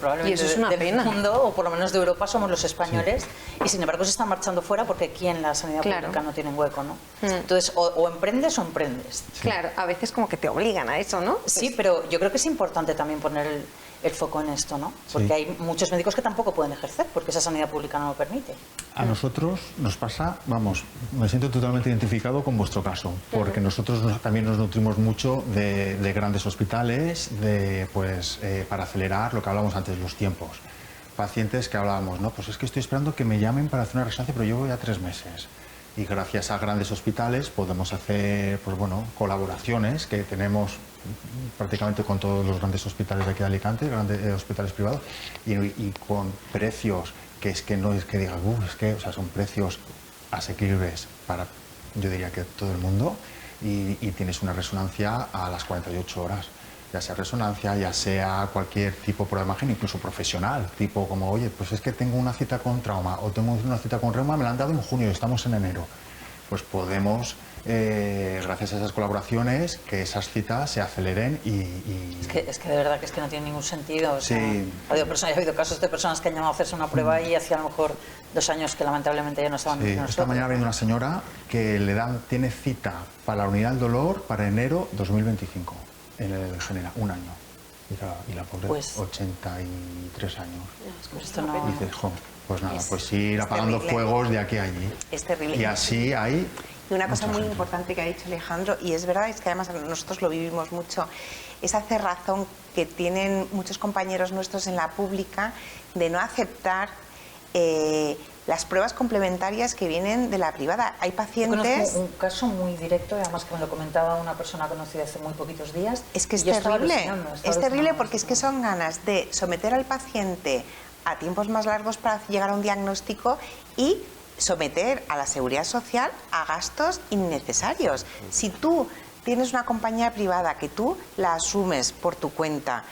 S1: probablemente del mundo, o por lo menos de Europa, somos los españoles, y sin embargo se están marchando fuera porque aquí en la sanidad pública no tienen hueco, ¿no? Entonces, o emprendes o emprendes.
S3: Claro, a veces como que te obligan a eso, ¿no?
S1: Sí, pero yo creo que es importante también poner el foco en esto, ¿no? Porque hay muchos médicos que tampoco pueden ejercer porque esa sanidad pública no lo permite.
S5: A nosotros nos pasa, vamos, me siento totalmente identificado con vuestro caso, porque nosotros también nos nutrimos mucho de grandes hospitales, para acelerar lo que hablábamos antes, los tiempos. Pacientes que hablábamos, no, pues es que estoy esperando que me llamen para hacer una resonancia, pero llevo ya 3 meses. Y gracias a grandes hospitales podemos hacer, colaboraciones que tenemos prácticamente con todos los grandes hospitales de aquí de Alicante, grandes hospitales privados, y con precios que es que no es que digas, son precios asequibles para, yo diría que todo el mundo, y tienes una resonancia a las 48 horas. Ya sea resonancia, ya sea cualquier tipo de prueba de imagen, incluso profesional, tipo como, oye, pues es que tengo una cita con trauma o tengo una cita con reuma, me la han dado en junio y estamos en enero. Pues podemos, gracias a esas colaboraciones, que esas citas se aceleren y...
S1: Es que de verdad que no tiene ningún sentido. O sea, ha habido casos de personas que han llamado a hacerse una prueba y hacía a lo mejor 2 años que lamentablemente ya no estaban con nosotros.
S5: Esta mañana viene una señora que tiene cita para la unidad del dolor para enero 2025. En el general, 1 año. Y la pobre, 83 años.
S1: Pues esto no...
S5: Y dices, pues nada, pues ir apagando fuegos de aquí a allí.
S2: Es terrible.
S5: Y así hay...
S2: Y una cosa muy importante que ha dicho Alejandro, y es verdad, es que además nosotros lo vivimos mucho, esa cerrazón que tienen muchos compañeros nuestros en la pública de no aceptar las pruebas complementarias que vienen de la privada. Hay pacientes...
S1: Yo conozco un caso muy directo, además que me lo comentaba una persona conocida hace muy poquitos días.
S2: Es que es terrible, es terrible porque es que son ganas de someter al paciente a tiempos más largos para llegar a un diagnóstico y someter a la seguridad social a gastos innecesarios. Si tú tienes una compañía privada que tú la asumes por tu cuenta,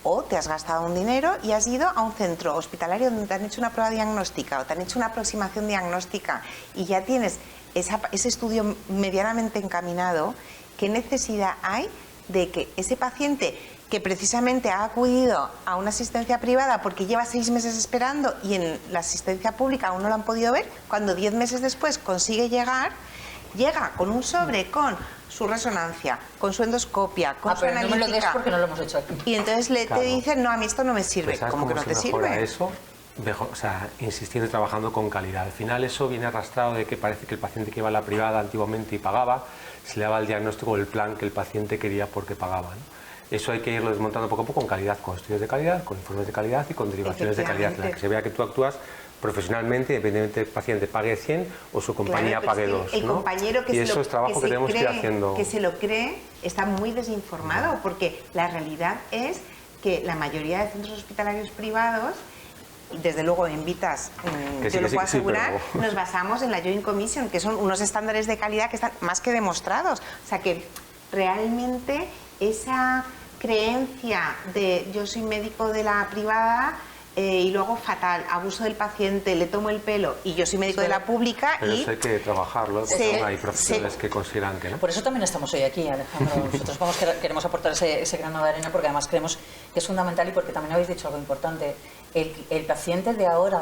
S2: o te has gastado un dinero y has ido a un centro hospitalario donde te han hecho una prueba diagnóstica o te han hecho una aproximación diagnóstica y ya tienes ese estudio medianamente encaminado, ¿qué necesidad hay de que ese paciente que precisamente ha acudido a una asistencia privada porque lleva 6 meses esperando y en la asistencia pública aún no lo han podido ver, cuando 10 meses después consigue llega con un sobre con su resonancia, con su endoscopia, con su analítica.
S1: No me lo des porque no lo hemos hecho aquí.
S2: Y entonces te dicen, no, a mí esto no me sirve.
S4: Pues
S2: ¿Cómo que no te sirve?
S4: Eso, insistiendo y trabajando con calidad. Al final eso viene arrastrado de que parece que el paciente que iba a la privada antiguamente y pagaba, se le daba el diagnóstico o el plan que el paciente quería porque pagaba, ¿no? Eso hay que irlo desmontando poco a poco con calidad, con estudios de calidad, con informes de calidad y con derivaciones de calidad, en la que se vea que tú actúas profesionalmente, independientemente del paciente pague 100 o su compañía pague 2.
S2: El compañero que,
S4: eso es trabajo que tenemos que ir haciendo.
S2: Que se lo cree está muy desinformado, porque la realidad es que la mayoría de centros hospitalarios privados, desde luego en Vitas, yo lo puedo asegurar, nos basamos en la Joint Commission, que son unos estándares de calidad que están más que demostrados. O sea que realmente esa creencia de yo soy médico de la privada y luego fatal, abuso del paciente, le tomo el pelo y yo soy médico de la pública.
S4: Pero
S2: y
S4: eso hay que trabajarlo, porque hay profesionales que consideran que no.
S1: Por eso también estamos hoy aquí, Alejandro. Nosotros queremos aportar ese grano de arena porque además creemos que es fundamental y porque también habéis dicho algo importante. El paciente de ahora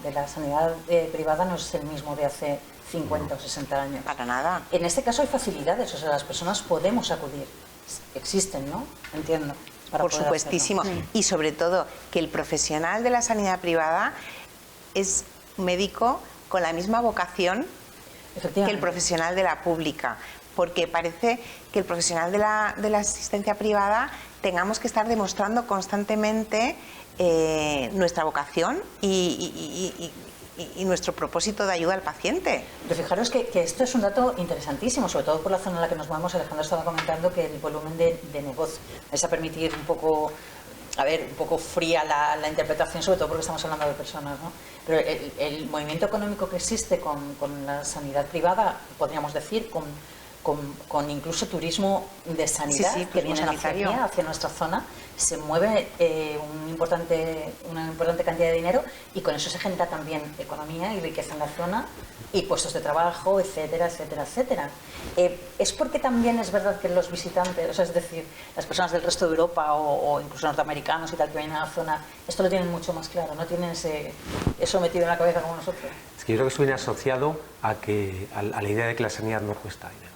S1: de la sanidad privada no es el mismo de hace 50 o 60 años.
S2: Para nada.
S1: En este caso hay facilidades, o sea, las personas podemos acudir. Existen, ¿no? Entiendo.
S2: Por supuestísimo. Y sobre todo que el profesional de la sanidad privada es médico con la misma vocación que el profesional de la pública. Porque parece que el profesional de la asistencia privada tengamos que estar demostrando constantemente nuestra vocación y nuestro propósito de ayuda al paciente.
S1: Pero fijaros que esto es un dato interesantísimo, sobre todo por la zona en la que nos movemos. Alejandro estaba comentando que el volumen de negocio es a permitir un poco fría la interpretación, sobre todo porque estamos hablando de personas, ¿no? Pero el movimiento económico que existe con la sanidad privada, podríamos decir, con incluso turismo de sanidad,
S2: sí,
S1: que viene hacia nuestra zona, se mueve una importante cantidad de dinero y con eso se genera también economía y riqueza en la zona y puestos de trabajo, etcétera, etcétera, etcétera. Es porque también es verdad que los visitantes, o sea, es decir, las personas del resto de Europa o incluso norteamericanos y tal que vienen a la zona, esto lo tienen mucho más claro, no tienen eso metido en la cabeza como nosotros.
S4: Es que yo creo que eso viene asociado a la idea de que la sanidad no cuesta dinero.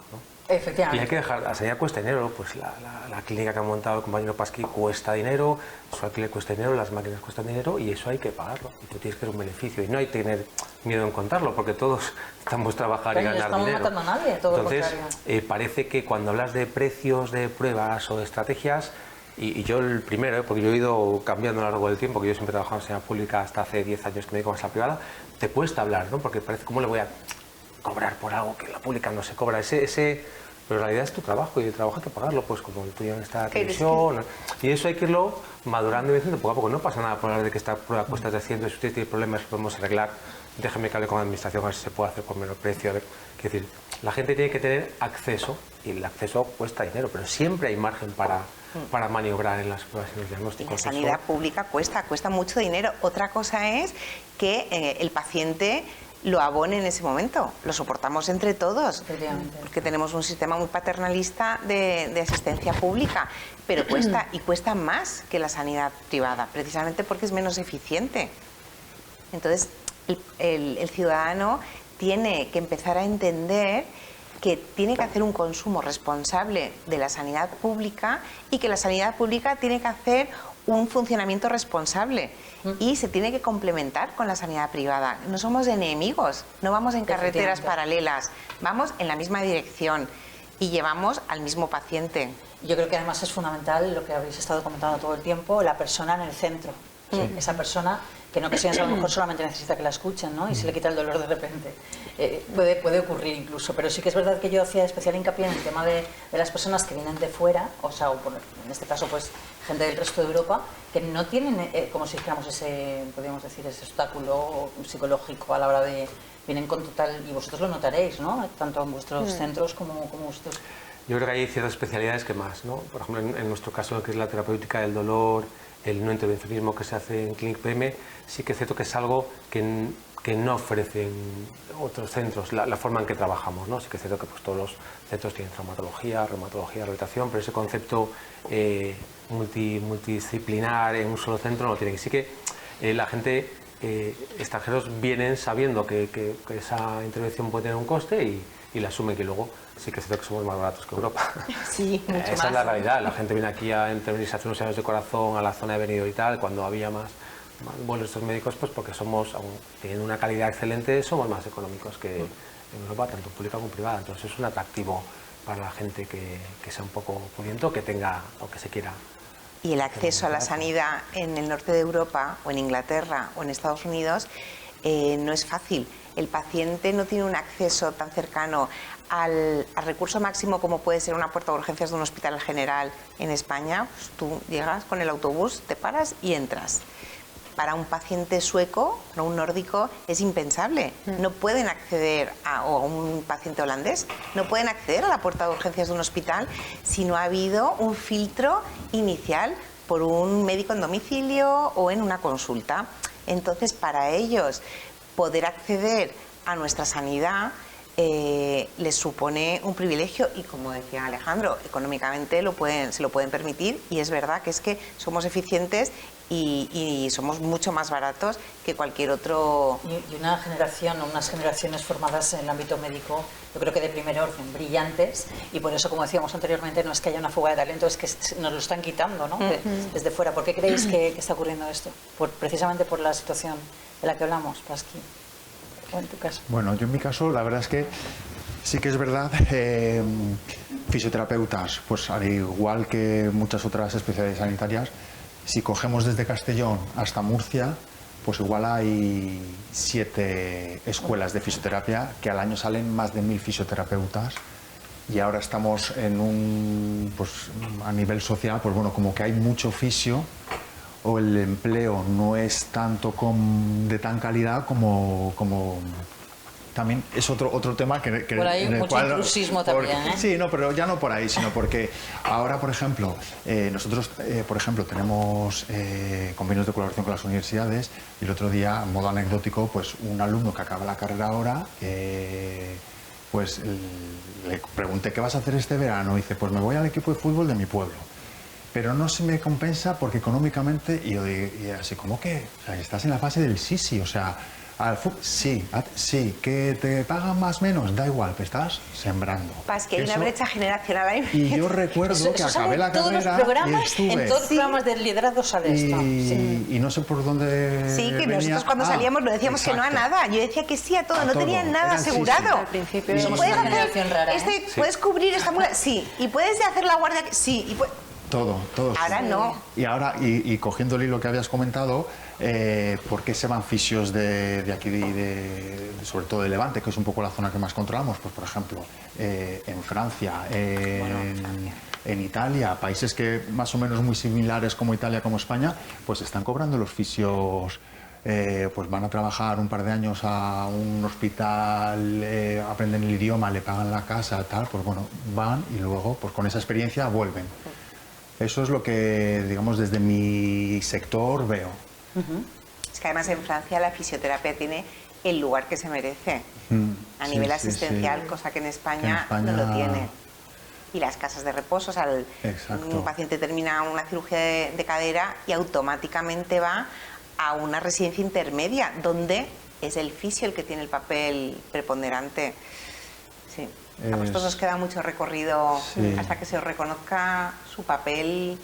S1: Efectivamente.
S4: Y hay que dejar, la sanidad cuesta dinero, pues la clínica que ha montado el compañero Pasqui cuesta dinero, su alquiler cuesta dinero, las máquinas cuestan dinero y eso hay que pagarlo. Y tú tienes que ver un beneficio y no hay que tener miedo en contarlo porque todos estamos trabajar y ganar dinero.
S1: No estamos matando a nadie, todo
S4: Entonces,
S1: lo contrario.
S4: Parece que cuando hablas de precios, de pruebas o de estrategias, y yo el primero, porque yo he ido cambiando a lo largo del tiempo, que yo siempre he trabajado en sanidad pública hasta hace 10 años que me dedico a la privada, te cuesta hablar, ¿no? Porque parece, ¿cómo le voy a cobrar por algo que la pública no se cobra? Pero en realidad es tu trabajo y el trabajo hay que pagarlo, pues como el tuyo en esta televisión. Y eso hay que irlo madurando y diciendo poco a poco. No pasa nada por hablar de que esta prueba cuesta 300, si usted tiene problemas lo podemos arreglar. Déjeme que hable con la administración a ver si se puede hacer por menor precio. A ver. Es decir, la gente tiene que tener acceso y el acceso cuesta dinero, pero siempre hay margen para maniobrar en las pruebas y los diagnósticos.
S2: La sanidad pública cuesta mucho dinero. Otra cosa es que el paciente lo abone en ese momento, lo soportamos entre todos, porque tenemos un sistema muy paternalista de asistencia pública, pero cuesta y cuesta más que la sanidad privada, precisamente porque es menos eficiente. Entonces, el ciudadano tiene que empezar a entender que tiene que hacer un consumo responsable de la sanidad pública y que la sanidad pública tiene que hacer un funcionamiento responsable y se tiene que complementar con la sanidad privada. No somos enemigos, no vamos en carreteras paralelas, vamos en la misma dirección y llevamos al mismo paciente.
S1: Yo creo que además es fundamental lo que habéis estado comentando todo el tiempo, la persona en el centro. Esa persona que en ocasiones a lo mejor solamente necesita que la escuchen, ¿no? Y se le quita el dolor de repente. Puede ocurrir incluso, pero sí que es verdad que yo hacía especial hincapié en el tema de las personas que vienen de fuera, o sea, en este caso pues gente del resto de Europa, que no tienen, como si dijéramos podríamos decir, ese obstáculo psicológico a la hora de... Vienen con total, y vosotros lo notaréis, ¿no? Tanto en vuestros centros como vosotros.
S4: Yo creo que hay ciertas especialidades que más, ¿no? Por ejemplo, en nuestro caso, lo que es la terapéutica del dolor, el no intervencionismo que se hace en Clinic PM, sí que es cierto que es algo que no ofrecen otros centros, la forma en que trabajamos, ¿no? Sí que es cierto que pues, todos los centros tienen traumatología, reumatología, rehabilitación, pero ese concepto multidisciplinar en un solo centro no lo tienen. Sí que la gente, extranjeros, vienen sabiendo que esa intervención puede tener un coste y la asumen, que luego sí que es cierto que somos más baratos que Europa.
S1: Sí, mucho
S4: Esa
S1: más.
S4: es la realidad. La gente viene aquí a intervenirse, a hacer unos exámenes de corazón a la zona de Benidorm y tal, cuando había más vuelos estos médicos, pues porque somos, aún teniendo una calidad excelente, somos más económicos que en Europa, tanto pública como privada. Entonces es un atractivo para la gente que sea un poco pudiente, que tenga o que se quiera.
S2: Y el acceso a la sanidad en el norte de Europa, o en Inglaterra, o en Estados Unidos, no es fácil. El paciente no tiene un acceso tan cercano al recurso máximo como puede ser una puerta de urgencias de un hospital general en España. Pues tú llegas con el autobús, te paras y entras. Para un paciente sueco, no un nórdico, es impensable. No pueden acceder o un paciente holandés, no pueden acceder a la puerta de urgencias de un hospital si no ha habido un filtro inicial por un médico en domicilio o en una consulta. Entonces, para ellos, poder acceder a nuestra sanidad les supone un privilegio y, como decía Alejandro, económicamente se lo pueden permitir, y es verdad que es que somos eficientes y somos mucho más baratos que cualquier otro.
S1: Y una generación o unas generaciones formadas en el ámbito médico, yo creo que de primer orden, brillantes, y por eso, como decíamos anteriormente, no es que haya una fuga de talento, es que nos lo están quitando, ¿no? Desde fuera. ¿Por qué creéis que está ocurriendo esto? Precisamente por la situación de la que hablamos, Pasqui. ¿O en tu caso?
S5: Bueno, yo en mi caso, la verdad es que sí que es verdad, fisioterapeutas, pues al igual que muchas otras especialidades sanitarias, si cogemos desde Castellón hasta Murcia, pues igual hay 7 escuelas de fisioterapia, que al año salen más de 1000 fisioterapeutas, y ahora estamos en pues a nivel social, pues bueno, como que hay mucho fisio, o el empleo no es tanto de tan calidad como también es otro tema que
S1: por ahí
S5: en el
S1: mucho
S5: cual,
S1: inclusismo también, ¿eh?
S5: Sí, no, pero ya no por ahí, sino porque ahora, por ejemplo, nosotros, por ejemplo, tenemos convenios de colaboración con las universidades, y el otro día, en modo anecdótico, pues un alumno que acaba la carrera ahora, pues le pregunté: ¿qué vas a hacer este verano? Y dice: pues me voy al equipo de fútbol de mi pueblo, pero no se me compensa porque económicamente. Y yo digo, y así, ¿cómo que? O sea, estás en la fase del sí, o sea, al fútbol, sí, que te pagan más o menos, da igual, que estás sembrando.
S2: Pasa que hay una brecha generacional ahí.
S5: Y yo recuerdo que acabé la carrera,
S1: en todos los programas de liderazgo sale esto.
S5: Y no sé por dónde
S2: Sí, que
S5: venía.
S2: nosotros cuando salíamos no decíamos
S5: exacto.
S2: que no a nada. Yo decía que sí a todo, no tenía nada asegurado.
S1: Al principio
S2: ¿Y
S1: somos
S2: puedes
S1: una
S2: hacer
S1: generación rara, ¿eh?
S2: puedes cubrir esta mula? Sí. ¿Y puedes hacer la guardia? Sí.
S5: Todo.
S2: Ahora
S5: sí.
S2: no.
S5: Y ahora, y cogiendo el hilo que habías comentado, ¿por qué se van fisios de aquí, sobre todo de Levante, que es un poco la zona que más controlamos? Pues, por ejemplo, en Francia, en Italia, países que más o menos muy similares como Italia, como España, pues están cobrando los fisios. Pues van a trabajar un par de años a un hospital, aprenden el idioma, le pagan la casa, tal, pues bueno, van y luego, pues con esa experiencia vuelven. Eso es lo que, digamos, desde mi sector veo.
S2: Es que además en Francia la fisioterapia tiene el lugar que se merece a nivel asistencial, cosa que en España no lo tiene. Y las casas de reposo, o sea, un paciente termina una cirugía de cadera y automáticamente va a una residencia intermedia, donde es el fisio el que tiene el papel preponderante. Sí. A vosotros os queda mucho recorrido hasta que se os reconozca su papel.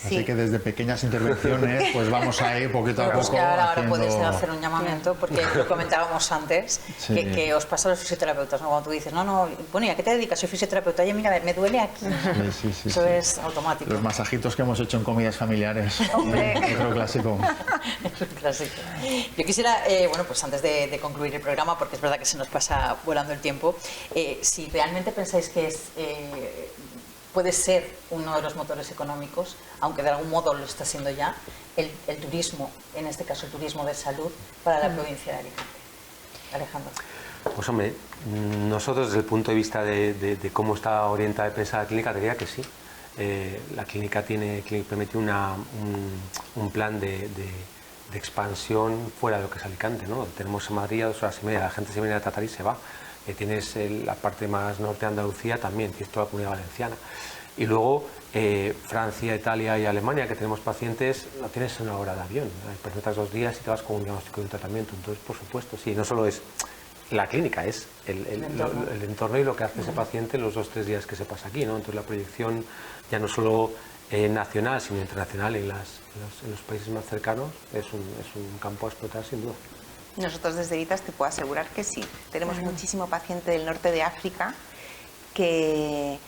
S5: Así que desde pequeñas intervenciones pues vamos a ir poquito a poco.
S1: Pues que ahora puedes hacer un llamamiento, porque lo comentábamos antes, que os pasa a los fisioterapeutas, ¿no? Cuando tú dices, bueno, ¿y a qué te dedicas? Soy fisioterapeuta. Oye, mira, me duele aquí. Eso es automático.
S5: Los masajitos que hemos hecho en comidas familiares.
S2: Hombre.
S5: Otro clásico.
S1: Es un clásico. Yo quisiera, bueno, pues antes de concluir el programa, porque es verdad que se nos pasa volando el tiempo, si realmente pensáis que puede ser uno de los motores económicos, aunque de algún modo lo está siendo ya, el turismo, en este caso el turismo de salud para la provincia de Alicante. Alejandro.
S4: Pues hombre, nosotros desde el punto de vista de cómo está orientada y pensada la clínica, te diría que sí. La clínica permite un plan de expansión fuera de lo que es Alicante, ¿no? Tenemos en Madrid a 2 horas y media, la gente se viene a tratar y se va. Tienes la parte más norte de Andalucía también, tienes toda la Comunidad Valenciana. Y luego Francia, Italia y Alemania, que tenemos pacientes, no tienes una hora de avión, presentas 2 días y te vas con un diagnóstico y un tratamiento. Entonces, por supuesto, sí, no solo es la clínica, es el entorno y lo que hace ese paciente los 2 o 3 días que se pasa aquí, ¿no? Entonces la proyección ya no solo nacional, sino internacional en los países más cercanos es un campo a explotar sin duda.
S2: Nosotros desde Vitas te puedo asegurar que sí. Tenemos muchísimo paciente del norte de África que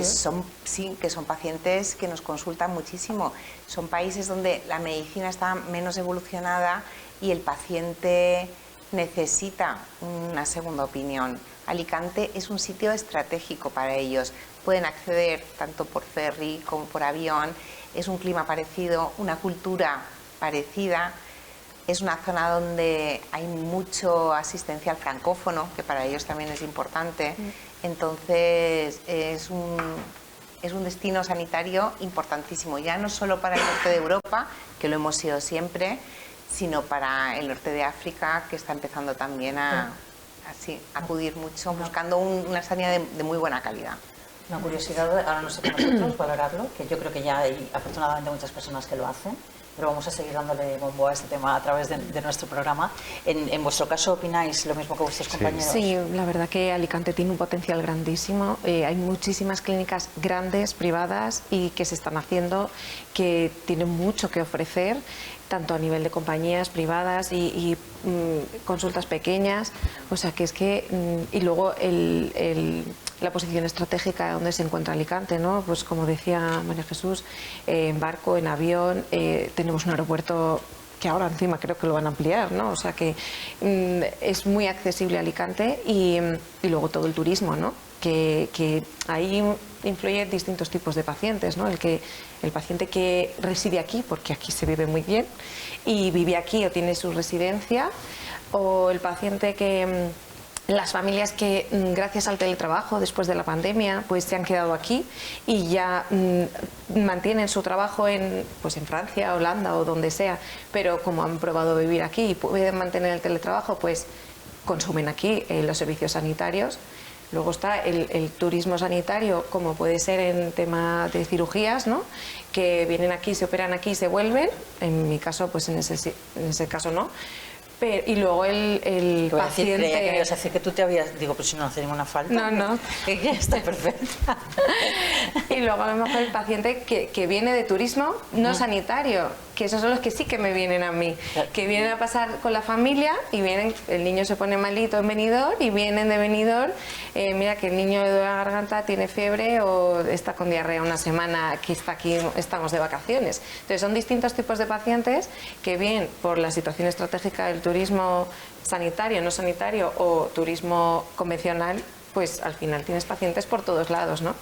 S2: son pacientes que nos consultan muchísimo. Son países donde la medicina está menos evolucionada y el paciente necesita una segunda opinión. Alicante es un sitio estratégico para ellos. Pueden acceder tanto por ferry como por avión. Es un clima parecido, una cultura parecida. Es una zona donde hay mucho asistencial francófono, que para ellos también es importante. Entonces, es es un destino sanitario importantísimo, ya no solo para el norte de Europa, que lo hemos sido siempre, sino para el norte de África, que está empezando también a acudir mucho, buscando una sanidad de muy buena calidad.
S1: Una curiosidad, ahora no sé cómo nosotros valorarlo, que yo creo que ya hay afortunadamente muchas personas que lo hacen, pero vamos a seguir dándole bombo a este tema a través de nuestro programa. En vuestro caso, ¿opináis lo mismo que vuestros compañeros?
S3: Sí, la verdad que Alicante tiene un potencial grandísimo. Hay muchísimas clínicas grandes, privadas, y que se están haciendo, que tienen mucho que ofrecer, tanto a nivel de compañías privadas y consultas pequeñas. O sea, que es que... y luego la posición estratégica donde se encuentra Alicante, ¿no? Pues como decía María Jesús, en barco, en avión, tenemos un aeropuerto que ahora encima creo que lo van a ampliar, ¿no? O sea que es muy accesible a Alicante y luego todo el turismo, ¿no? Que ahí influye distintos tipos de pacientes, ¿no? El paciente que reside aquí, porque aquí se vive muy bien, y vive aquí o tiene su residencia, o el paciente que... Las familias que gracias al teletrabajo después de la pandemia pues se han quedado aquí y ya mantienen su trabajo en Francia, Holanda o donde sea, pero como han probado vivir aquí y pueden mantener el teletrabajo, pues consumen aquí los servicios sanitarios. Luego está el turismo sanitario, como puede ser en tema de cirugías, ¿no? Que vienen aquí, se operan aquí y se vuelven. En mi caso, pues en ese caso no. Y luego el paciente...
S1: Querías decir que tú te habías... Digo, pues si no hace ninguna falta.
S3: No.
S1: Ya está perfecta.
S3: Y luego a lo mejor el paciente que viene de turismo no sanitario, que esos son los que sí que me vienen a mí, que vienen a pasar con la familia y vienen, el niño se pone malito en Benidorm y vienen de Benidorm, mira que el niño de la garganta tiene fiebre o está con diarrea una semana, que está aquí, estamos de vacaciones. Entonces son distintos tipos de pacientes que bien por la situación estratégica del turismo sanitario, no sanitario o turismo convencional, pues al final tienes pacientes por todos lados, ¿no?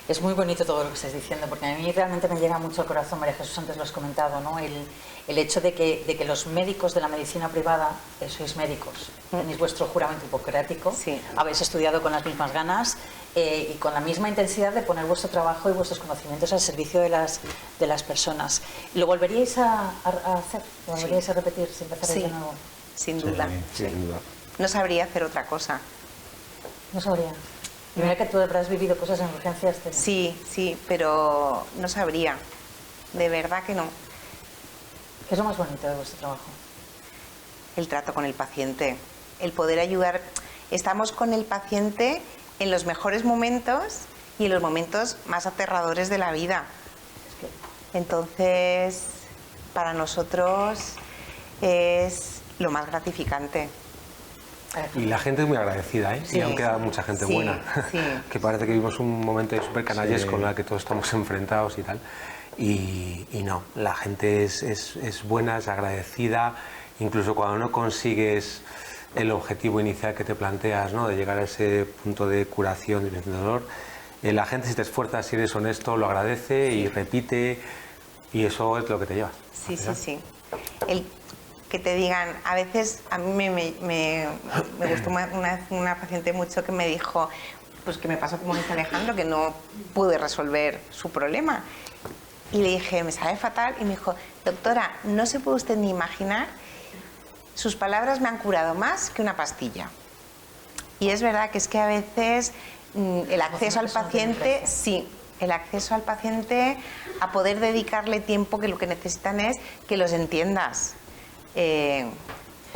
S1: Es muy bonito todo lo que estás diciendo, porque a mí realmente me llega mucho al corazón, María Jesús, antes lo has comentado, ¿no? El hecho de que los médicos de la medicina privada, sois médicos, tenéis vuestro juramento hipocrático,
S2: sí.
S1: Habéis estudiado con las mismas ganas y con la misma intensidad de poner vuestro trabajo y vuestros conocimientos al servicio de las personas. ¿Lo volveríais a hacer? ¿Lo volveríais a repetir si empezarais de nuevo?
S2: Sin duda.
S4: Sí, sin duda.
S2: No sabría hacer otra cosa.
S1: No sabría. Y mira que tú habrás vivido cosas en urgencias.
S2: Sí, pero no sabría. De verdad que no.
S1: ¿Qué es lo más bonito de vuestro trabajo?
S2: El trato con el paciente, el poder ayudar. Estamos con el paciente en los mejores momentos y en los momentos más aterradores de la vida. Entonces, para nosotros es lo más gratificante.
S4: Y la gente es muy agradecida, ¿eh?
S2: Sí,
S4: y aún queda mucha gente buena, que parece que vivimos un momento súper canallesco en el que todos estamos enfrentados y tal. Y no, la gente es buena, es agradecida, incluso cuando no consigues el objetivo inicial que te planteas, ¿no? De llegar a ese punto de curación, de dolor, la gente, si te esfuerzas, si eres honesto, lo agradece y repite, y eso es lo que te lleva.
S2: Sí. Que te digan, a veces a mí me gustó una paciente mucho que me dijo, pues que me pasó como dice Alejandro, que no pude resolver su problema. Y le dije, me sabe fatal, y me dijo, doctora, no se puede usted ni imaginar, sus palabras me han curado más que una pastilla. Y es verdad que es que a veces el acceso al paciente, el acceso al paciente a poder dedicarle tiempo, que lo que necesitan es que los entiendas. Es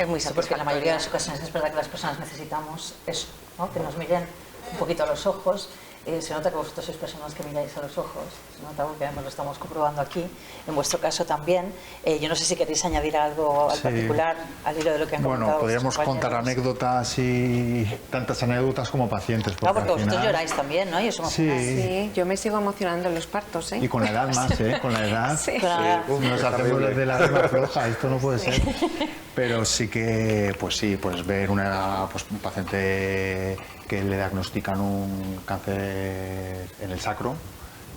S2: muy satisfactorio.
S1: Porque en la mayoría de las ocasiones es verdad que las personas necesitamos eso, ¿no? Que nos miren un poquito a los ojos. Se nota que vosotros sois personas que miráis a los ojos, se nota porque además lo estamos comprobando aquí, en vuestro caso también. Yo no sé si queréis añadir algo al particular, al hilo de lo que han comentado.
S5: Bueno, podríamos contar anécdotas y tantas anécdotas como pacientes.
S1: Porque vosotros lloráis también, ¿no? Y os emocionáis.
S3: Sí, yo me sigo emocionando en los partos, ¿eh?
S5: Y con la edad más, ¿eh? Con la edad. Nos hacemos desde la rima floja, esto no puede ser. Pero sí que, pues ver un paciente que le diagnostican un cáncer en el sacro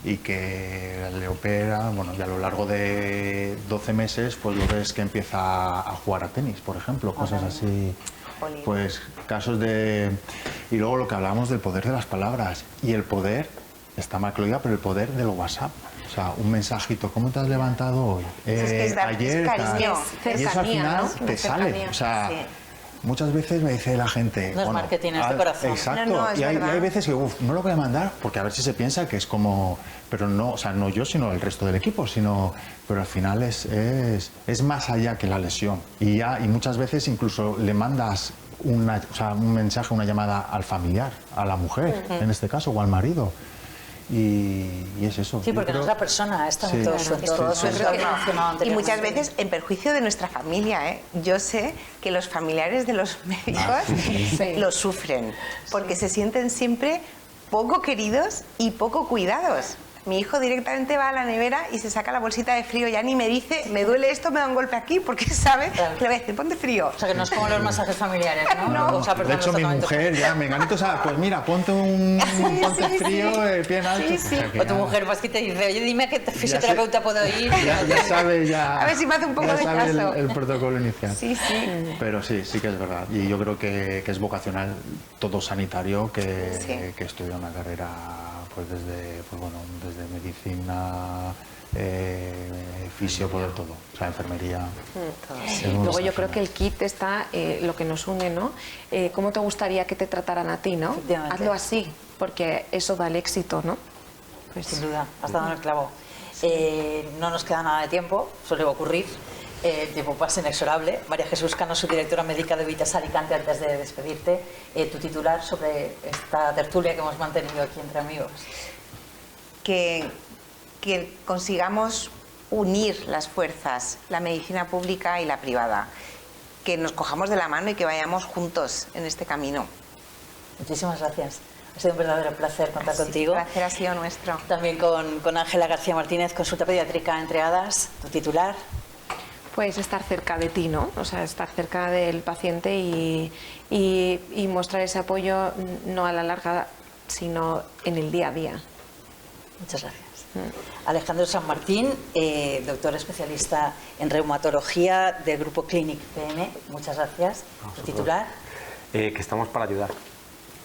S5: y que le opera, bueno, y a lo largo de 12 meses pues lo ves que empieza a jugar a tenis, por ejemplo, cosas así, pues casos de... Y luego lo que hablábamos del poder de las palabras y el poder está mal que lo diga, pero el poder del WhatsApp. O sea, un mensajito, ¿cómo te has levantado hoy? Ayer,
S2: cariño.
S5: y eso al final te sale. O sea, muchas veces me dice la gente...
S1: No es marketing, es de corazón.
S5: Exacto.
S2: No,
S5: y hay veces que no lo voy a mandar porque a ver si se piensa que es como... Pero no, o sea, no yo, sino el resto del equipo, pero al final es más allá que la lesión. Y muchas veces incluso le mandas un mensaje, una llamada al familiar, a la mujer, en este caso, o al marido. Y es eso.
S1: Sí, porque no es la persona, está en todo su entorno.
S2: Y muchas veces en perjuicio de nuestra familia, ¿eh? Yo sé que los familiares de los médicos lo sufren, porque se sienten siempre poco queridos y poco cuidados. Mi hijo directamente va a la nevera y se saca la bolsita de frío, ya ni me dice, me duele esto, me da un golpe aquí, porque sabe que le voy a decir, ponte frío.
S1: O sea, que no es como los masajes familiares, ¿no?
S2: No.
S1: O sea,
S5: De hecho, mi mujer ya, Menganito, pues mira, ponte ponte frío, pie en alto.
S1: O tu mujer, pues que te dice, oye, dime a qué fisioterapeuta puedo ir.
S5: Ya sabe,
S2: A ver si me hace un poco de
S5: sabe
S2: caso.
S5: el protocolo inicial.
S2: Sí.
S5: Pero sí que es verdad. Y yo creo que es vocacional todo sanitario que estudia una carrera pues desde medicina, fisio, poder todo, o sea, enfermería.
S3: Luego yo creo que el kit está lo que nos une, ¿no? ¿Cómo te gustaría que te trataran a ti, no? Hazlo así, porque eso da el éxito, ¿no?
S1: Pues sin duda, has dado en el clavo. No nos queda nada de tiempo, suele ocurrir. El tiempo pasa inexorable. María Jesús Cano, subdirectora médica de Vitas Alicante, antes de despedirte, tu titular sobre esta tertulia que hemos mantenido aquí entre amigos.
S2: Que consigamos unir las fuerzas, la medicina pública y la privada, que nos cojamos de la mano y que vayamos juntos en este camino.
S1: Muchísimas gracias. Ha sido un verdadero placer contar contigo.
S2: El placer ha sido nuestro.
S1: También con Ángela García Martínez, consulta pediátrica Entre Hadas, tu titular.
S3: Pues estar cerca de ti, ¿no? O sea, estar cerca del paciente y mostrar ese apoyo no a la larga, sino en el día a día.
S1: Muchas gracias. Alejandro San Martín, doctor especialista en reumatología del grupo Clinic PM. Muchas gracias. ¿Tu titular?
S4: Que estamos para ayudar.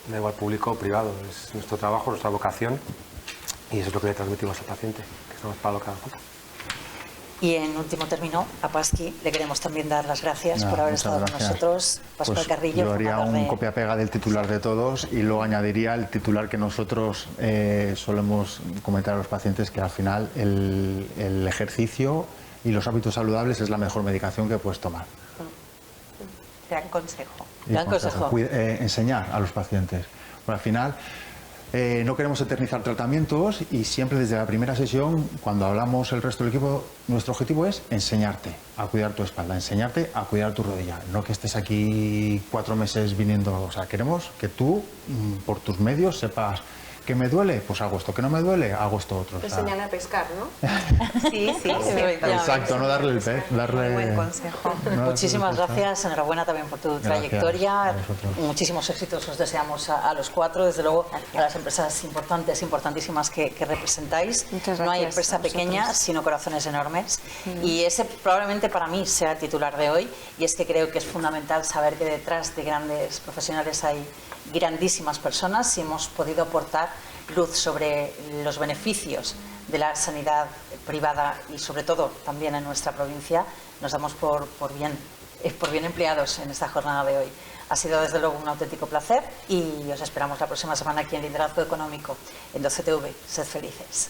S4: Da igual público o privado. Es nuestro trabajo, nuestra vocación y eso es lo que le transmitimos al paciente, que estamos para lo que haga falta.
S1: Y en último término, a Pasqui le queremos también dar las gracias por haber estado con nosotros. Pascual Carrillo.
S5: Yo haría un copia-pega del titular de todos y luego añadiría el titular que nosotros solemos comentar a los pacientes, que al final el ejercicio y los hábitos saludables es la mejor medicación que puedes tomar.
S2: Gran consejo.
S1: Gran consejo.
S5: Enseñar a los pacientes. Bueno, al final... no queremos eternizar tratamientos y siempre desde la primera sesión, cuando hablamos el resto del equipo, nuestro objetivo es enseñarte a cuidar tu espalda, enseñarte a cuidar tu rodilla, no que estés aquí 4 meses viniendo. O sea, queremos que tú, por tus medios, sepas que me duele, pues hago esto, que no me duele, hago esto otro.
S3: Enseñan a pescar, ¿no?
S2: Sí.
S5: Exacto, no darle el pez, darle...
S2: Muy buen consejo.
S1: Muchísimas gracias, enhorabuena también por tu trayectoria. Muchísimos éxitos os deseamos a los 4, desde luego a las empresas importantísimas que representáis. No hay empresa pequeña, sino corazones enormes. Y ese probablemente para mí sea el titular de hoy, y es que creo que es fundamental saber que detrás de grandes profesionales hay grandísimas personas y hemos podido aportar luz sobre los beneficios de la sanidad privada y sobre todo también en nuestra provincia. Nos damos por bien empleados en esta jornada de hoy. Ha sido desde luego un auténtico placer y os esperamos la próxima semana aquí en Liderazgo Económico en 12TV. Sed felices.